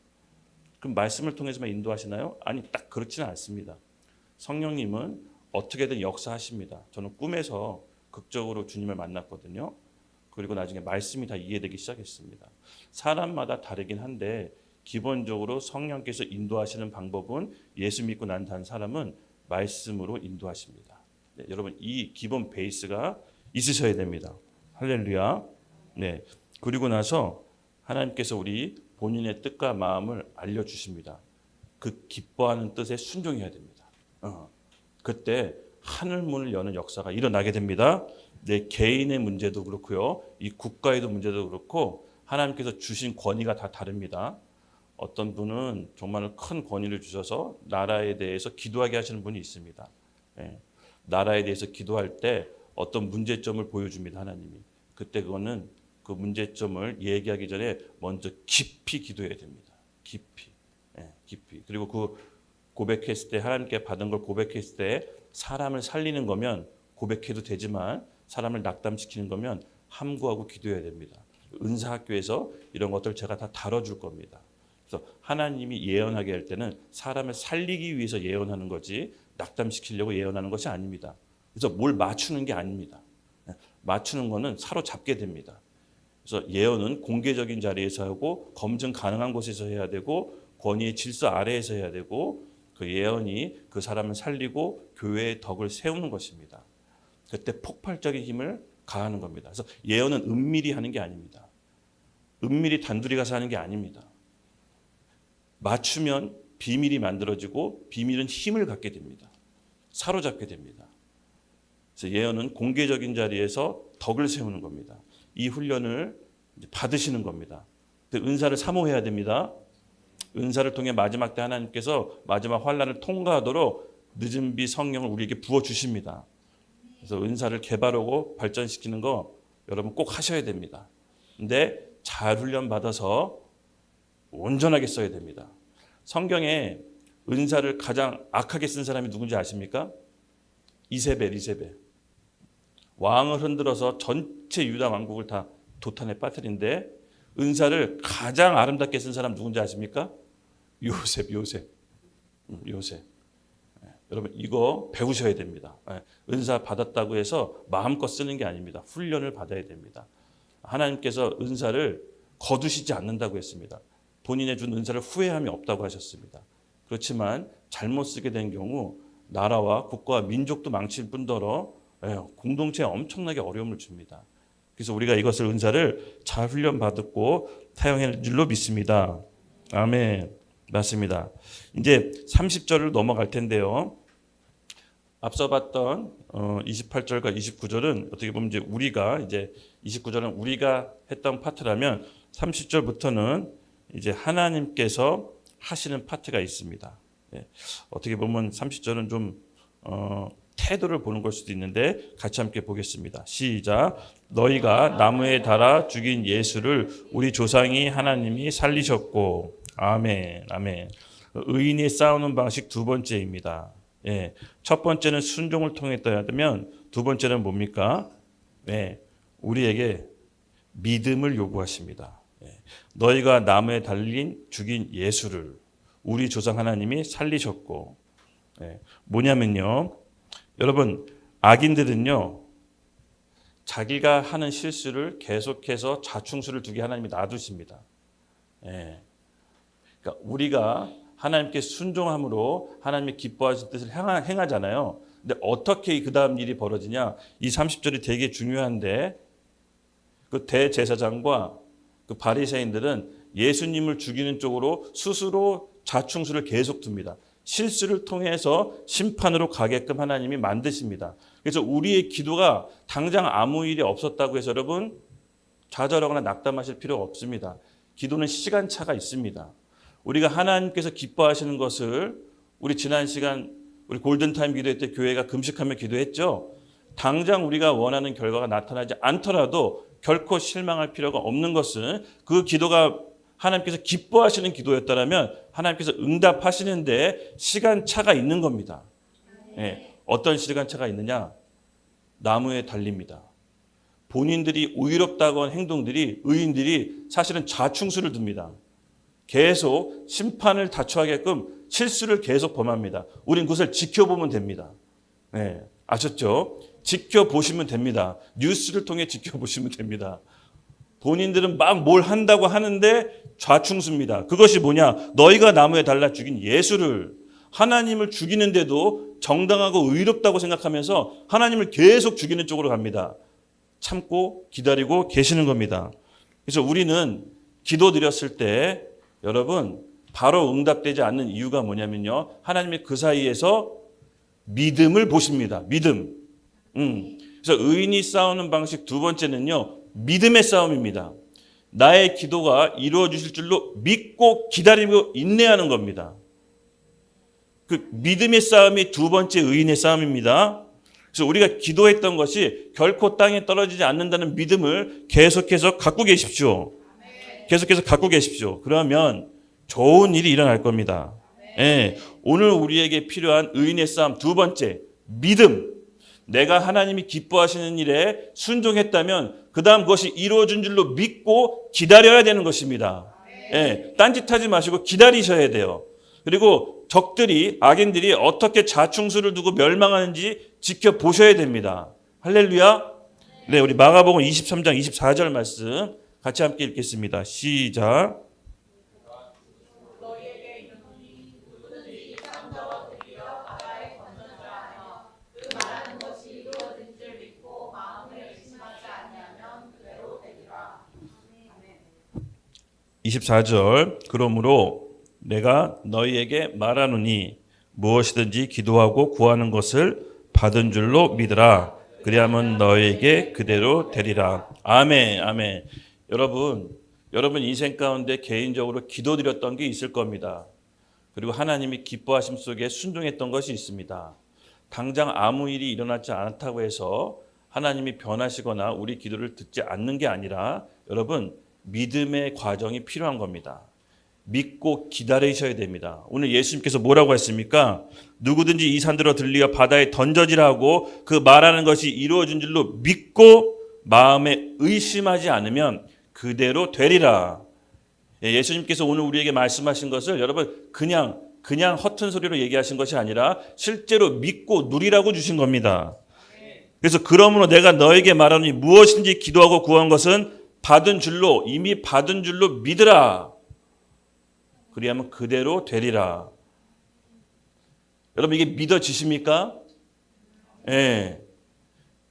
그럼 말씀을 통해서만 인도하시나요? 아니 딱 그렇지는 않습니다. 성령님은 어떻게든 역사하십니다. 저는 꿈에서 극적으로 주님을 만났거든요. 그리고 나중에 말씀이 다 이해되기 시작했습니다. 사람마다 다르긴 한데 기본적으로 성령께서 인도하시는 방법은 예수 믿고 난 사람은 말씀으로 인도하십니다. 네, 여러분 이 기본 베이스가 있으셔야 됩니다. 할렐루야. 네. 그리고 나서 하나님께서 우리 본인의 뜻과 마음을 알려주십니다. 그 기뻐하는 뜻에 순종해야 됩니다. 그때 하늘문을 여는 역사가 일어나게 됩니다. 내 개인의 문제도 그렇고요. 이 국가에도 문제도 그렇고 하나님께서 주신 권위가 다 다릅니다. 어떤 분은 정말 큰 권위를 주셔서 나라에 대해서 기도하게 하시는 분이 있습니다. 나라에 대해서 기도할 때 어떤 문제점을 보여줍니다. 하나님이. 그때 그거는 그 문제점을 얘기하기 전에 먼저 깊이 기도해야 됩니다. 깊이. 깊이. 그리고 그 고백했을 때 하나님께 받은 걸 고백했을 때 사람을 살리는 거면 고백해도 되지만 사람을 낙담시키는 거면 함구하고 기도해야 됩니다. 은사학교에서 이런 것들 제가 다 다뤄줄 겁니다. 그래서 하나님이 예언하게 할 때는 사람을 살리기 위해서 예언하는 거지 낙담시키려고 예언하는 것이 아닙니다. 그래서 뭘 맞추는 게 아닙니다. 맞추는 거는 사로잡게 됩니다. 그래서 예언은 공개적인 자리에서 하고 검증 가능한 곳에서 해야 되고 권위의 질서 아래에서 해야 되고 그 예언이 그 사람을 살리고 교회의 덕을 세우는 것입니다. 그때 폭발적인 힘을 가하는 겁니다. 그래서 예언은 은밀히 하는 게 아닙니다. 은밀히 단둘이 가서 하는 게 아닙니다. 맞추면 비밀이 만들어지고 비밀은 힘을 갖게 됩니다. 사로잡게 됩니다. 그래서 예언은 공개적인 자리에서 덕을 세우는 겁니다. 이 훈련을 받으시는 겁니다. 은사를 사모해야 됩니다. 은사를 통해 마지막 때 하나님께서 마지막 환난을 통과하도록 늦은 비 성령을 우리에게 부어주십니다. 그래서 은사를 개발하고 발전시키는 거 여러분 꼭 하셔야 됩니다. 근데 잘 훈련 받아서 온전하게 써야 됩니다. 성경에 은사를 가장 악하게 쓴 사람이 누군지 아십니까? 이세벨. 왕을 흔들어서 전체 유다 왕국을 다 도탄에 빠뜨린데 은사를 가장 아름답게 쓴 사람 누군지 아십니까? 요셉. 여러분 이거 배우셔야 됩니다. 은사 받았다고 해서 마음껏 쓰는 게 아닙니다. 훈련을 받아야 됩니다. 하나님께서 은사를 거두시지 않는다고 했습니다. 본인의 준 은사를 후회함이 없다고 하셨습니다. 그렇지만 잘못 쓰게 된 경우 나라와 국가와 민족도 망칠 뿐더러 공동체에 엄청나게 어려움을 줍니다. 그래서 우리가 이것을 은사를 잘 훈련받고 사용할 줄로 믿습니다. 아멘. 맞습니다. 이제 30절을 넘어갈 텐데요. 앞서 봤던 28절과 29절은 어떻게 보면 이제 우리가 이제 29절은 우리가 했던 파트라면 30절부터는 이제 하나님께서 하시는 파트가 있습니다. 어떻게 보면 30절은 좀 태도를 보는 걸 수도 있는데 같이 함께 보겠습니다. 시작. 너희가 나무에 달아 죽인 예수를 우리 조상이 하나님이 살리셨고. 아멘. 의인이 싸우는 방식 두 번째입니다. 첫 번째는 순종을 통했다면 두 번째는 뭡니까? 우리에게 믿음을 요구하십니다. 너희가 나무에 달린 죽인 예수를 우리 조상 하나님이 살리셨고. 뭐냐면요. 여러분 악인들은요. 자기가 하는 실수를 계속해서 자충수를 두게 하나님이 놔두십니다. 그러니까 우리가 하나님께 순종함으로 하나님의 기뻐하실 뜻을 행하잖아요. 근데 어떻게 그 다음 일이 벌어지냐? 이 30절이 되게 중요한데 그 대제사장과 그 바리새인들은 예수님을 죽이는 쪽으로 스스로 자충수를 계속 둡니다. 실수를 통해서 심판으로 가게끔 하나님이 만드십니다. 그래서 우리의 기도가 당장 아무 일이 없었다고 해서 여러분 좌절하거나 낙담하실 필요가 없습니다. 기도는 시간차가 있습니다. 우리가 하나님께서 기뻐하시는 것을 우리 지난 시간 우리 골든타임 기도회 때 교회가 금식하며 기도했죠. 당장 우리가 원하는 결과가 나타나지 않더라도 결코 실망할 필요가 없는 것은 그 기도가 하나님께서 기뻐하시는 기도였다면 하나님께서 응답하시는데 시간차가 있는 겁니다. 어떤 시간차가 있느냐? 나무에 달립니다. 본인들이 의롭다고 한 행동들이 의인들이 사실은 자충수를 둡니다. 계속 심판을 다투하게끔 실수를 계속 범합니다. 우린 그것을 지켜보면 됩니다. 아셨죠? 지켜보시면 됩니다. 뉴스를 통해 지켜보시면 됩니다. 본인들은 막 뭘 한다고 하는데 좌충수입니다. 그것이 뭐냐? 너희가 나무에 달라 죽인 예수를 하나님을 죽이는데도 정당하고 의롭다고 생각하면서 하나님을 계속 죽이는 쪽으로 갑니다. 참고 기다리고 계시는 겁니다. 그래서 우리는 기도 드렸을 때 여러분 바로 응답되지 않는 이유가 뭐냐면요. 하나님이 그 사이에서 믿음을 보십니다. 믿음. 그래서 의인이 싸우는 방식 두 번째는요. 믿음의 싸움입니다. 나의 기도가 이루어지실 줄로 믿고 기다리고 인내하는 겁니다. 그 믿음의 싸움이 두 번째 의인의 싸움입니다. 그래서 우리가 기도했던 것이 결코 땅에 떨어지지 않는다는 믿음을 계속해서 갖고 계십시오. 계속해서 갖고 계십시오. 그러면 좋은 일이 일어날 겁니다. 오늘 우리에게 필요한 의인의 싸움 두 번째, 믿음. 내가 하나님이 기뻐하시는 일에 순종했다면 그 다음 그것이 이루어진 줄로 믿고 기다려야 되는 것입니다. 딴짓하지 마시고 기다리셔야 돼요. 그리고 적들이 악인들이 어떻게 자충수를 두고 멸망하는지 지켜보셔야 됩니다. 할렐루야. 우리 마가복음 23장 24절 말씀 같이 함께 읽겠습니다. 시작. (24절) 그러므로 내가 너희에게 말하노니 무엇이든지 기도하고 구하는 것을 받은 줄로 믿으라. 그리하면 너희에게 그대로 되리라. 아멘. 아멘. 여러분 인생 가운데 개인적으로 기도드렸던 게 있을 겁니다. 그리고 하나님이 기뻐하심 속에 순종했던 것이 있습니다. 당장 아무 일이 일어나지 않았다고 해서 하나님이 변하시거나 우리 기도를 듣지 않는 게 아니라 여러분 믿음의 과정이 필요한 겁니다. 믿고 기다리셔야 됩니다. 오늘 예수님께서 뭐라고 했습니까? 누구든지 이 산들어 들리어 바다에 던져지라 하고 그 말하는 것이 이루어진 줄로 믿고 마음에 의심하지 않으면 그대로 되리라. 예수님께서 오늘 우리에게 말씀하신 것을 여러분 그냥 허튼 소리로 얘기하신 것이 아니라 실제로 믿고 누리라고 주신 겁니다. 그래서 그러므로 내가 너에게 말하노니 무엇인지 기도하고 구한 것은 이미 받은 줄로 믿으라. 그리하면 그대로 되리라. 여러분 이게 믿어지십니까? 예.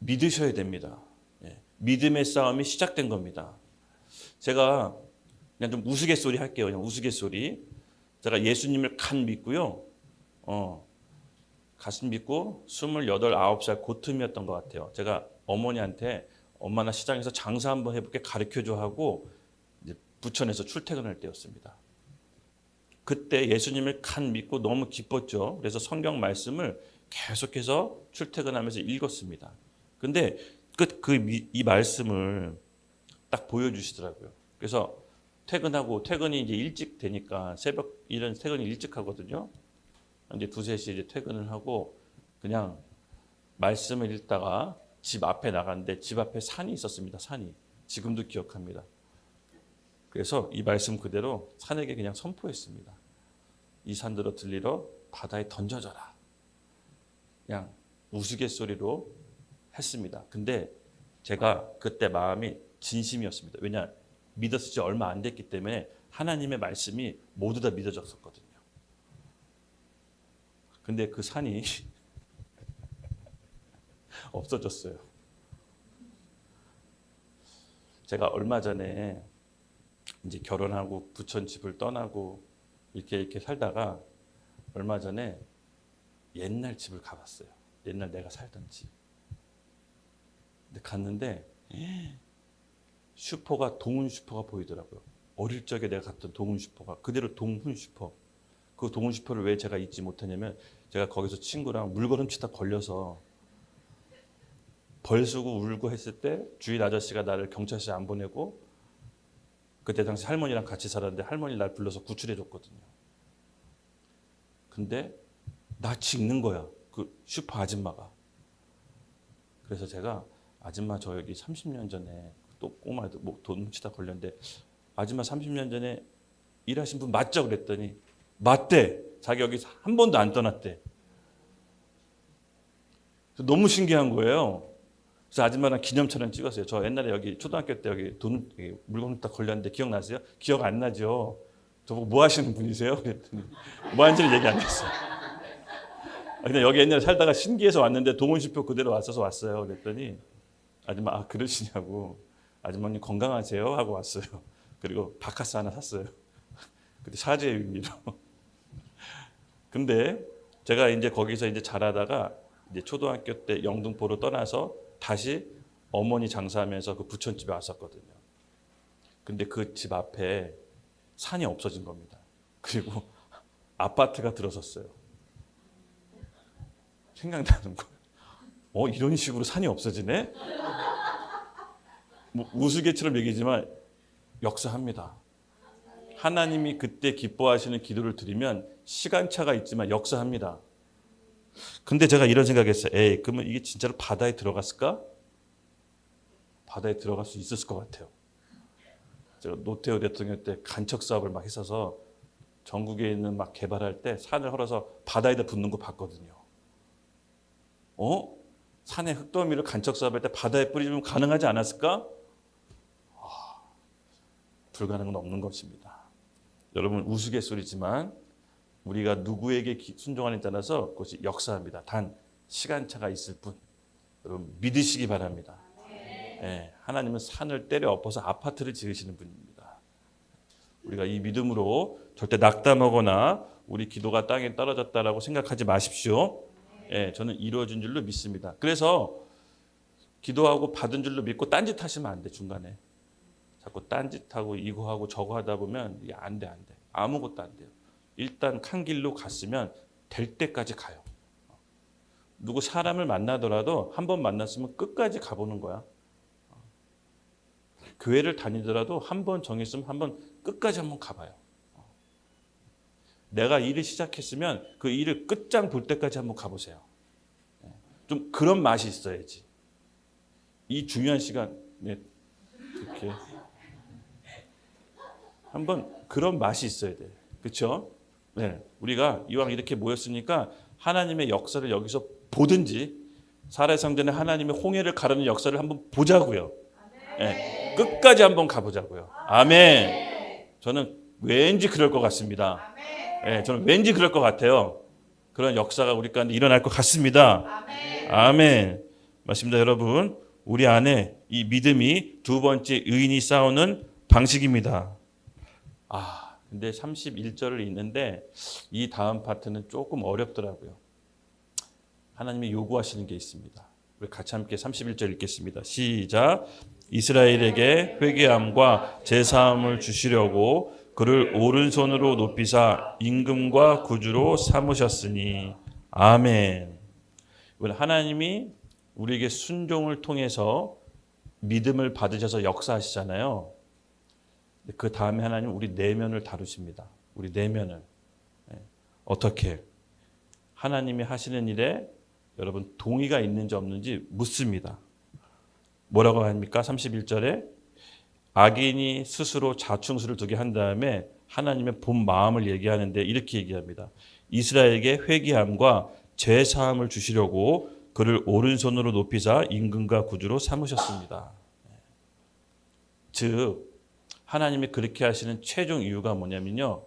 믿으셔야 됩니다. 예. 믿음의 싸움이 시작된 겁니다. 제가 그냥 좀 우스갯소리 할게요. 그냥 우스갯소리. 제가 예수님을 간 믿고요. 가슴 믿고 28, 9살 그 틈이었던 것 같아요. 제가 어머니한테 엄마 나 시장에서 장사 한번 해볼게 가르쳐줘 하고 이제 부천에서 출퇴근할 때였습니다. 그때 예수님을 간 믿고 너무 기뻤죠. 그래서 성경 말씀을 계속해서 출퇴근하면서 읽었습니다. 근데 이 말씀을 딱 보여주시더라고요. 그래서 퇴근이 이제 일찍 되니까 새벽 일은 퇴근이 일찍 하거든요. 이제 2, 3시에 이제 퇴근을 하고 그냥 말씀을 읽다가 집 앞에 나갔는데 집 앞에 산이 있었습니다. 산이. 지금도 기억합니다. 그래서 이 말씀 그대로 산에게 그냥 선포했습니다. 이 산들어 들리러 바다에 던져져라. 그냥 우스갯소리로 했습니다. 근데 제가 그때 마음이 진심이었습니다. 왜냐 믿었을 지 얼마 안 됐기 때문에 하나님의 말씀이 모두 다 믿어졌었거든요. 근데 그 산이 없어졌어요. 제가 얼마 전에 이제 결혼하고 부천 집을 떠나고 이렇게 살다가 얼마 전에 옛날 집을 가봤어요. 옛날 내가 살던 집. 근데 갔는데 슈퍼가 동훈 슈퍼가 보이더라고요. 어릴 적에 내가 갔던 동훈 슈퍼가 그대로 동훈 슈퍼. 그 동훈 슈퍼를 왜 제가 잊지 못하냐면 제가 거기서 친구랑 물걸음 치다 걸려서 벌 쓰고 울고 했을 때 주인 아저씨가 나를 경찰서에 안 보내고 그때 당시 할머니랑 같이 살았는데 할머니 날 불러서 구출해 줬거든요. 근데 나 찍는 거야. 그 슈퍼 아줌마가. 그래서 제가 아줌마 저 여기 30년 전에 또 꼬마도 뭐 돈 훔치다 걸렸는데 아줌마 30년 전에 일하신 분 맞죠? 그랬더니 맞대. 자기 여기 한 번도 안 떠났대. 너무 신기한 거예요. 그래서 아줌마랑 기념촬영 찍었어요. 저 옛날에 여기 초등학교 때 여기 물건 딱 걸렸는데 기억나세요? 기억 안 나죠? 저보고 뭐 하시는 분이세요? 그랬더니 뭐 하는지는 얘기 안 했어요. 근데 여기 옛날에 살다가 신기해서 왔는데 동훈슈표 그대로 왔어요. 그랬더니 아줌마 그러시냐고. 아주머님 건강하세요? 하고 왔어요. 그리고 바카스 하나 샀어요. 그때 사죄의 의미로. 근데 제가 이제 거기서 이제 자라다가 이제 초등학교 때 영등포로 떠나서 다시 어머니 장사하면서 그 부천집에 왔었거든요. 근데 그 집 앞에 산이 없어진 겁니다. 그리고 아파트가 들어섰어요. 생각나는 거예요. 이런 식으로 산이 없어지네? 뭐 우스갯처럼 얘기지만 역사합니다. 하나님이 그때 기뻐하시는 기도를 드리면 시간차가 있지만 역사합니다. 근데 제가 이런 생각했어요. 그러면 이게 진짜로 바다에 들어갔을까? 바다에 들어갈 수 있었을 것 같아요. 제가 노태우 대통령 때 간척 사업을 막 했어서 전국에 있는 막 개발할 때 산을 헐어서 바다에다 붓는 거 봤거든요. 산에 흙더미를 간척 사업할 때 바다에 뿌리면 가능하지 않았을까? 불가능은 없는 것입니다. 여러분 우스갯소리지만 우리가 누구에게 순종하느냐에 따라서 그것이 역사합니다. 단 시간차가 있을 뿐. 여러분 믿으시기 바랍니다. 예, 하나님은 산을 때려 엎어서 아파트를 지으시는 분입니다. 우리가 이 믿음으로 절대 낙담하거나 우리 기도가 땅에 떨어졌다라고 생각하지 마십시오. 예, 저는 이루어진 줄로 믿습니다. 그래서 기도하고 받은 줄로 믿고 딴짓 하시면 안 돼. 중간에 자꾸 딴짓하고 이거 하고 저거 하다 보면 이게 안 돼. 아무것도 안 돼요. 일단 칸 길로 갔으면 될 때까지 가요. 누구 사람을 만나더라도 한 번 만났으면 끝까지 가보는 거야. 교회를 다니더라도 한 번 정했으면 한 번 끝까지 한번 가봐요. 내가 일을 시작했으면 그 일을 끝장 볼 때까지 한번 가보세요. 좀 그런 맛이 있어야지. 이 중요한 시간에 이렇게 한번 그런 맛이 있어야 돼. 그렇죠? 네, 우리가 이왕 이렇게 모였으니까 하나님의 역사를 여기서 보든지 사례성전에 하나님의 홍해를 가르는 역사를 한번 보자고요. 네, 끝까지 한번 가보자고요. 아멘. 저는 왠지 그럴 것 같습니다. 네, 저는 왠지 그럴 것 같아요. 그런 역사가 우리 가운데 일어날 것 같습니다. 아멘. 맞습니다, 여러분. 우리 안에 이 믿음이 두 번째 의인이 싸우는 방식입니다. 근데 31절을 읽는데 이 다음 파트는 조금 어렵더라고요. 하나님이 요구하시는 게 있습니다. 우리 같이 함께 31절 읽겠습니다. 시작. 이스라엘에게 회개함과 제사함을 주시려고 그를 오른손으로 높이사 임금과 구주로 삼으셨으니. 아멘. 하나님이 우리에게 순종을 통해서 믿음을 받으셔서 역사하시잖아요. 그 다음에 하나님 우리 내면을 다루십니다. 우리 내면을. 어떻게? 하나님이 하시는 일에 여러분 동의가 있는지 없는지 묻습니다. 뭐라고 합니까? 31절에 악인이 스스로 자충수를 두게 한 다음에 하나님의 본 마음을 얘기하는데 이렇게 얘기합니다. 이스라엘에게 회개함과 죄사함을 주시려고 그를 오른손으로 높이사 임금과 구주로 삼으셨습니다. 즉 하나님이 그렇게 하시는 최종 이유가 뭐냐면요.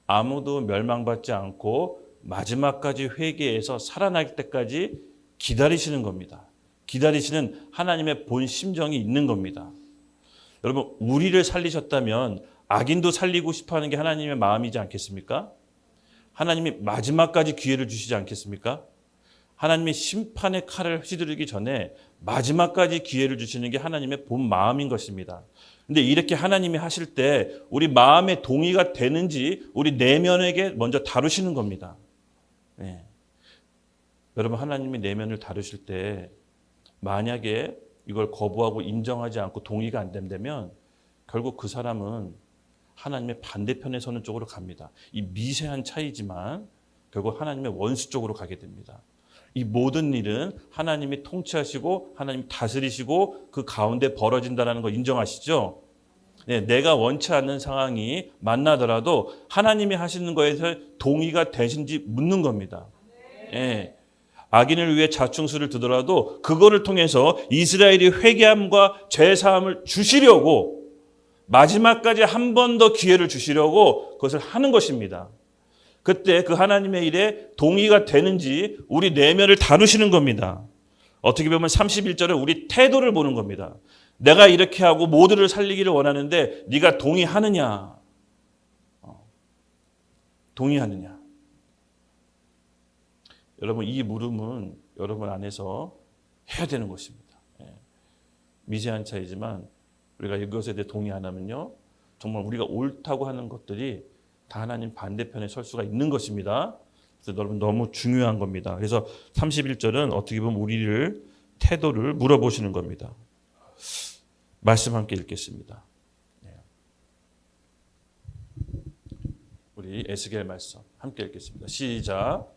아무도 멸망받지 않고 마지막까지 회개해서 살아날 때까지 기다리시는 겁니다. 기다리시는 하나님의 본 심정이 있는 겁니다. 여러분 우리를 살리셨다면 악인도 살리고 싶어하는 게 하나님의 마음이지 않겠습니까? 하나님이 마지막까지 기회를 주시지 않겠습니까? 하나님이 심판의 칼을 휘두르기 전에 마지막까지 기회를 주시는 게 하나님의 본 마음인 것입니다. 근데 이렇게 하나님이 하실 때 우리 마음의 동의가 되는지 우리 내면에게 먼저 다루시는 겁니다. 네. 여러분 하나님이 내면을 다루실 때 만약에 이걸 거부하고 인정하지 않고 동의가 안 된다면 결국 그 사람은 하나님의 반대편에 서는 쪽으로 갑니다. 이 미세한 차이지만 결국 하나님의 원수 쪽으로 가게 됩니다. 이 모든 일은 하나님이 통치하시고 하나님이 다스리시고 그 가운데 벌어진다는 거 인정하시죠? 네, 내가 원치 않는 상황이 만나더라도 하나님이 하시는 거에 대해서 동의가 되신지 묻는 겁니다. 네. 악인을 위해 자충수를 두더라도 그거를 통해서 이스라엘이 회개함과 죄사함을 주시려고 마지막까지 한 번 더 기회를 주시려고 그것을 하는 것입니다. 그때 그 하나님의 일에 동의가 되는지 우리 내면을 다루시는 겁니다. 어떻게 보면 31절은 우리 태도를 보는 겁니다. 내가 이렇게 하고 모두를 살리기를 원하는데 네가 동의하느냐? 동의하느냐? 여러분 이 물음은 여러분 안에서 해야 되는 것입니다. 미세한 차이지만 우리가 이것에 대해 동의 안 하면요. 정말 우리가 옳다고 하는 것들이 다 하나님 반대편에 설 수가 있는 것입니다. 그래서 여러분 너무 중요한 겁니다. 그래서 31절은 어떻게 보면 우리를 태도를 물어보시는 겁니다. 말씀 함께 읽겠습니다. 우리 에스겔 말씀 함께 읽겠습니다. 시작.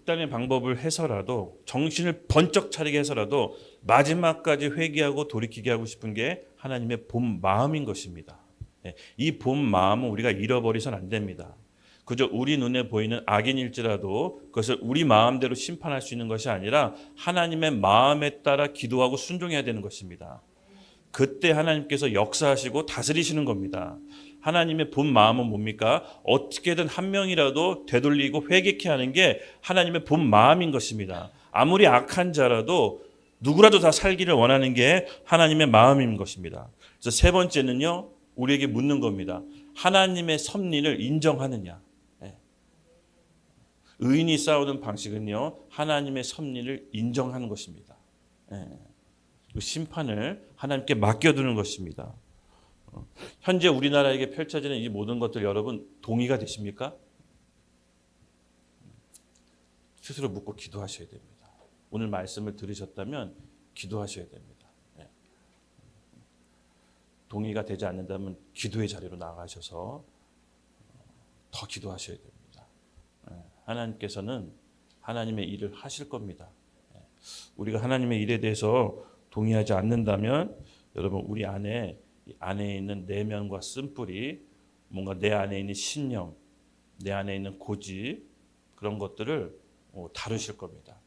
극단의 방법을 해서라도 정신을 번쩍 차리게 해서라도 마지막까지 회개하고 돌이키게 하고 싶은 게 하나님의 본 마음인 것입니다. 이 본 마음은 우리가 잃어버리선 안 됩니다. 그저 우리 눈에 보이는 악인일지라도 그것을 우리 마음대로 심판할 수 있는 것이 아니라 하나님의 마음에 따라 기도하고 순종해야 되는 것입니다. 그때 하나님께서 역사하시고 다스리시는 겁니다. 하나님의 본 마음은 뭡니까? 어떻게든 한 명이라도 되돌리고 회개케 하는 게 하나님의 본 마음인 것입니다. 아무리 악한 자라도 누구라도 다 살기를 원하는 게 하나님의 마음인 것입니다. 그래서 세 번째는요, 우리에게 묻는 겁니다. 하나님의 섭리를 인정하느냐? 의인이 싸우는 방식은요, 하나님의 섭리를 인정하는 것입니다. 그 심판을 하나님께 맡겨두는 것입니다. 현재 우리나라에게 펼쳐지는 이 모든 것들 여러분 동의가 되십니까? 스스로 묻고 기도하셔야 됩니다. 오늘 말씀을 들으셨다면 기도하셔야 됩니다. 동의가 되지 않는다면 기도의 자리로 나가셔서 더 기도하셔야 됩니다. 하나님께서는 하나님의 일을 하실 겁니다. 우리가 하나님의 일에 대해서 동의하지 않는다면 여러분 우리 안에 있는 내면과 쓴뿌리, 뭔가 내 안에 있는 신념, 내 안에 있는 고집, 그런 것들을 다루실 겁니다.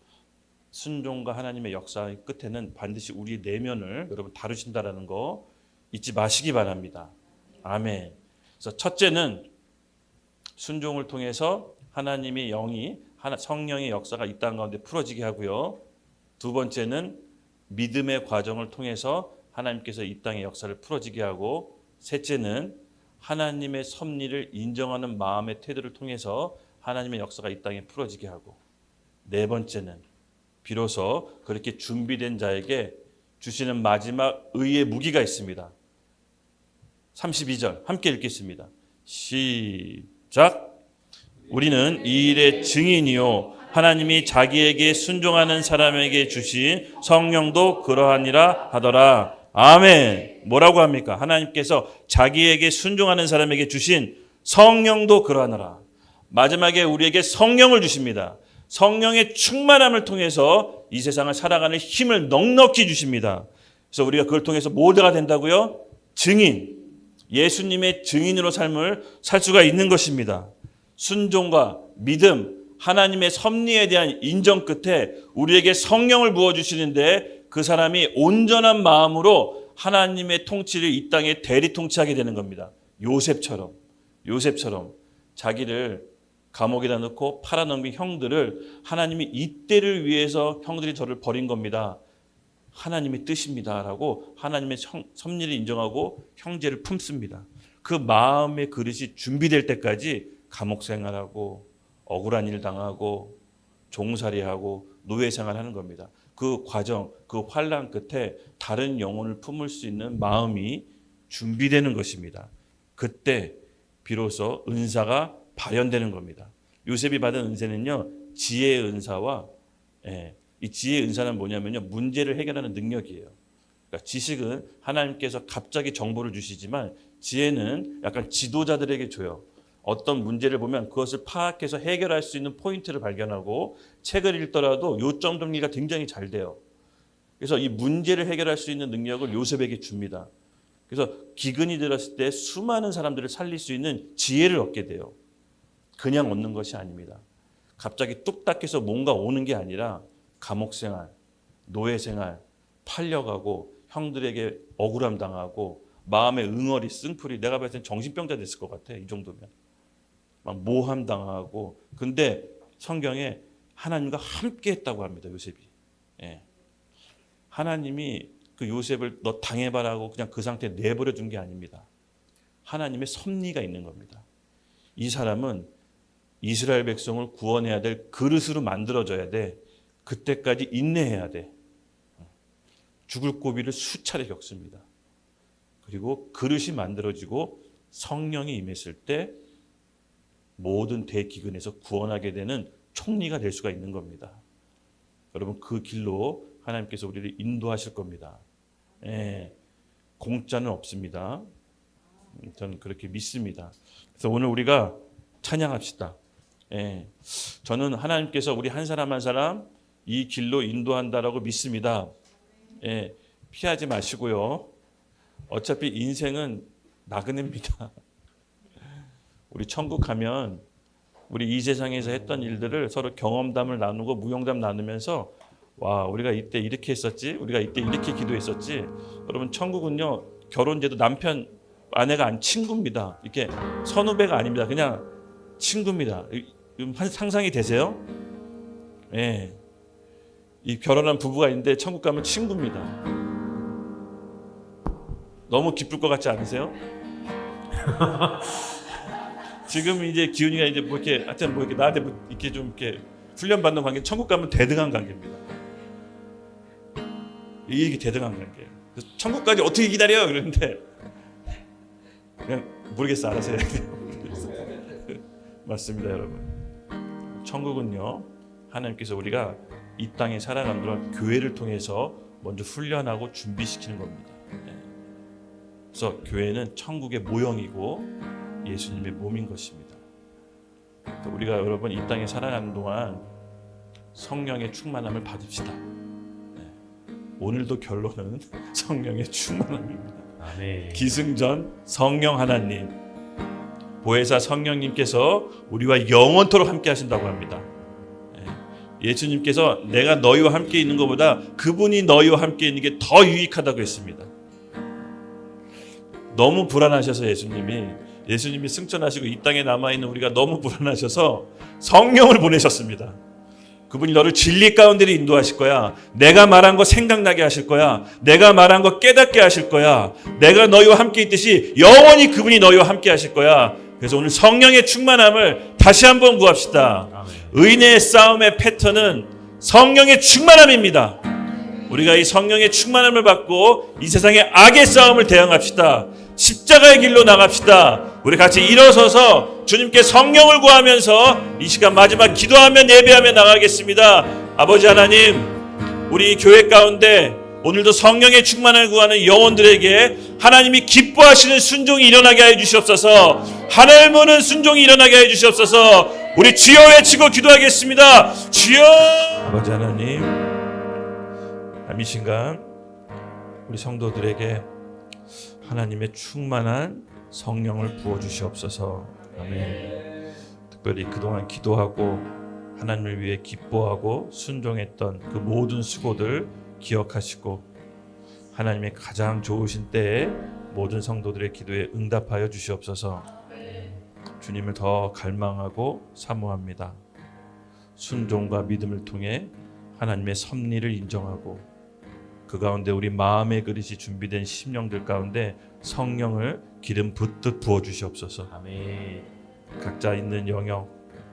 순종과 하나님의 역사의 끝에는 반드시 우리 내면을 여러분 다루신다라는 거 잊지 마시기 바랍니다. 아멘. 그래서 첫째는 순종을 통해서 하나님의 영이 성령의 역사가 이 땅 가운데 풀어지게 하고요. 두 번째는 믿음의 과정을 통해서 하나님께서 이 땅의 역사를 풀어지게 하고, 셋째는 하나님의 섭리를 인정하는 마음의 태도를 통해서 하나님의 역사가 이 땅에 풀어지게 하고, 네 번째는 비로소 그렇게 준비된 자에게 주시는 마지막 의의 무기가 있습니다. 32절 함께 읽겠습니다. 시작. 우리는 이 일의 증인이요 하나님이 자기에게 순종하는 사람에게 주신 성령도 그러하니라 하더라. 아멘. 뭐라고 합니까? 하나님께서 자기에게 순종하는 사람에게 주신 성령도 그러하노라. 마지막에 우리에게 성령을 주십니다. 성령의 충만함을 통해서 이 세상을 살아가는 힘을 넉넉히 주십니다. 그래서 우리가 그걸 통해서 뭐가 된다고요? 증인. 예수님의 증인으로 삶을 살 수가 있는 것입니다. 순종과 믿음, 하나님의 섭리에 대한 인정 끝에 우리에게 성령을 부어주시는데 그 사람이 온전한 마음으로 하나님의 통치를 이 땅에 대리 통치하게 되는 겁니다. 요셉처럼 자기를 감옥에다 넣고 팔아넘긴 형들을 하나님이 이때를 위해서 형들이 저를 버린 겁니다. 하나님의 뜻입니다라고 하나님의 섭리를 인정하고 형제를 품습니다. 그 마음의 그릇이 준비될 때까지 감옥 생활하고 억울한 일 당하고 종살이하고 노예 생활하는 겁니다. 그 과정, 그 환난 끝에 다른 영혼을 품을 수 있는 마음이 준비되는 것입니다. 그때 비로소 은사가 발현되는 겁니다. 요셉이 받은 은사는요, 지혜의 은사와 이 지혜의 은사는 뭐냐면요, 문제를 해결하는 능력이에요. 그러니까 지식은 하나님께서 갑자기 정보를 주시지만 지혜는 약간 지도자들에게 줘요. 어떤 문제를 보면 그것을 파악해서 해결할 수 있는 포인트를 발견하고 책을 읽더라도 요점 정리가 굉장히 잘 돼요. 그래서 이 문제를 해결할 수 있는 능력을 요셉에게 줍니다. 그래서 기근이 들었을 때 수많은 사람들을 살릴 수 있는 지혜를 얻게 돼요. 그냥 얻는 것이 아닙니다. 갑자기 뚝딱해서 뭔가 오는 게 아니라 감옥 생활, 노예 생활, 팔려가고 형들에게 억울함 당하고 마음의 응어리, 쓴풀이, 내가 봤을 땐 정신병자 됐을 것 같아. 이 정도면. 막 모함 당하고. 근데 성경에 하나님과 함께 했다고 합니다. 요셉이. 하나님이 그 요셉을 너 당해봐라고 그냥 그 상태에 내버려 둔 게 아닙니다. 하나님의 섭리가 있는 겁니다. 이 사람은 이스라엘 백성을 구원해야 될 그릇으로 만들어져야 돼. 그때까지 인내해야 돼. 죽을 고비를 수차례 겪습니다. 그리고 그릇이 만들어지고 성령이 임했을 때 모든 대기근에서 구원하게 되는 총리가 될 수가 있는 겁니다. 여러분 그 길로 하나님께서 우리를 인도하실 겁니다. 공짜는 없습니다. 저는 그렇게 믿습니다. 그래서 오늘 우리가 찬양합시다. 예. 저는 하나님께서 우리 한 사람 한 사람 이 길로 인도한다라고 믿습니다. 예. 피하지 마시고요. 어차피 인생은 나그네입니다. 우리 천국 가면 우리 이 세상에서 했던 일들을 서로 경험담을 나누고 무용담 나누면서 와, 우리가 이때 이렇게 했었지, 우리가 이때 이렇게 기도했었지. 여러분, 천국은요 결혼제도 남편 아내가 안 친구입니다. 이렇게 선후배가 아닙니다. 그냥 친구입니다. 상상이 되세요? 예. 이 결혼한 부부가 있는데 천국 가면 친구입니다. 너무 기쁠 것 같지 않으세요? 지금 이제 기훈이가 이제 뭐 이렇게 하여튼 뭐 이렇게 나한테 뭐 이렇게 좀 이렇게 훈련 받는 관계, 천국 가면 대등한 관계입니다. 이게 대등한 관계예요. 그래서 천국까지 어떻게 기다려? 그러는데 그냥 모르겠어, 알아서 해야 돼요. 맞습니다, 여러분. 천국은요 하나님께서 우리가 이 땅에 살아가는 동안 교회를 통해서 먼저 훈련하고 준비시키는 겁니다. 그래서 교회는 천국의 모형이고 예수님의 몸인 것입니다. 우리가 여러분 이 땅에 살아가는 동안 성령의 충만함을 받읍시다. 오늘도 결론은 성령의 충만함입니다. 아멘. 기승전 성령 하나님, 보혜사 성령님께서 우리와 영원토록 함께 하신다고 합니다. 예수님께서 내가 너희와 함께 있는 것보다 그분이 너희와 함께 있는 게 더 유익하다고 했습니다. 너무 불안하셔서 예수님이 승천하시고 이 땅에 남아있는 우리가 너무 불안하셔서 성령을 보내셨습니다. 그분이 너를 진리 가운데로 인도하실 거야. 내가 말한 거 생각나게 하실 거야. 내가 말한 거 깨닫게 하실 거야. 내가 너희와 함께 있듯이 영원히 그분이 너희와 함께 하실 거야. 그래서 오늘 성령의 충만함을 다시 한번 구합시다. 아멘. 의인의 싸움의 패턴은 성령의 충만함입니다. 우리가 이 성령의 충만함을 받고 이 세상의 악의 싸움을 대항합시다. 십자가의 길로 나갑시다. 우리 같이 일어서서 주님께 성령을 구하면서 이 시간 마지막 기도하며 예배하며 나가겠습니다. 아버지 하나님, 우리 교회 가운데 오늘도 성령의 충만을 구하는 영혼들에게 하나님이 기뻐하시는 순종이 일어나게 해 주시옵소서. 하늘 무는 순종이 일어나게 해 주시옵소서. 우리 주여 외치고 기도하겠습니다. 주여. 아버지 하나님, 이 시간 우리 성도들에게 하나님의 충만한 성령을 부어주시옵소서. 아멘. 특별히 그동안 기도하고 하나님을 위해 기뻐하고 순종했던 그 모든 수고들 기억하시고 하나님의 가장 좋으신 때에 모든 성도들의 기도에 응답하여 주시옵소서. 주님을 더 갈망하고 사모합니다. 순종과 믿음을 통해 하나님의 섭리를 인정하고 그 가운데 우리 마음의 그릇이 준비된 심령들 가운데 성령을 기름 붓듯 부어주시옵소서. 아멘. 각자 있는 영역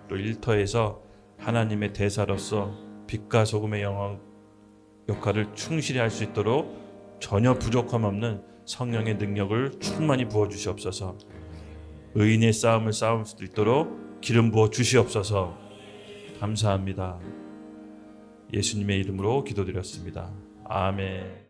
또 일터에서 하나님의 대사로서 빛과 소금의 역할을 충실히 할 수 있도록 전혀 부족함 없는 성령의 능력을 충만히 부어주시옵소서. 의인의 싸움을 싸울 수 있도록 기름 부어 주시옵소서. 감사합니다. 예수님의 이름으로 기도드렸습니다. 아멘.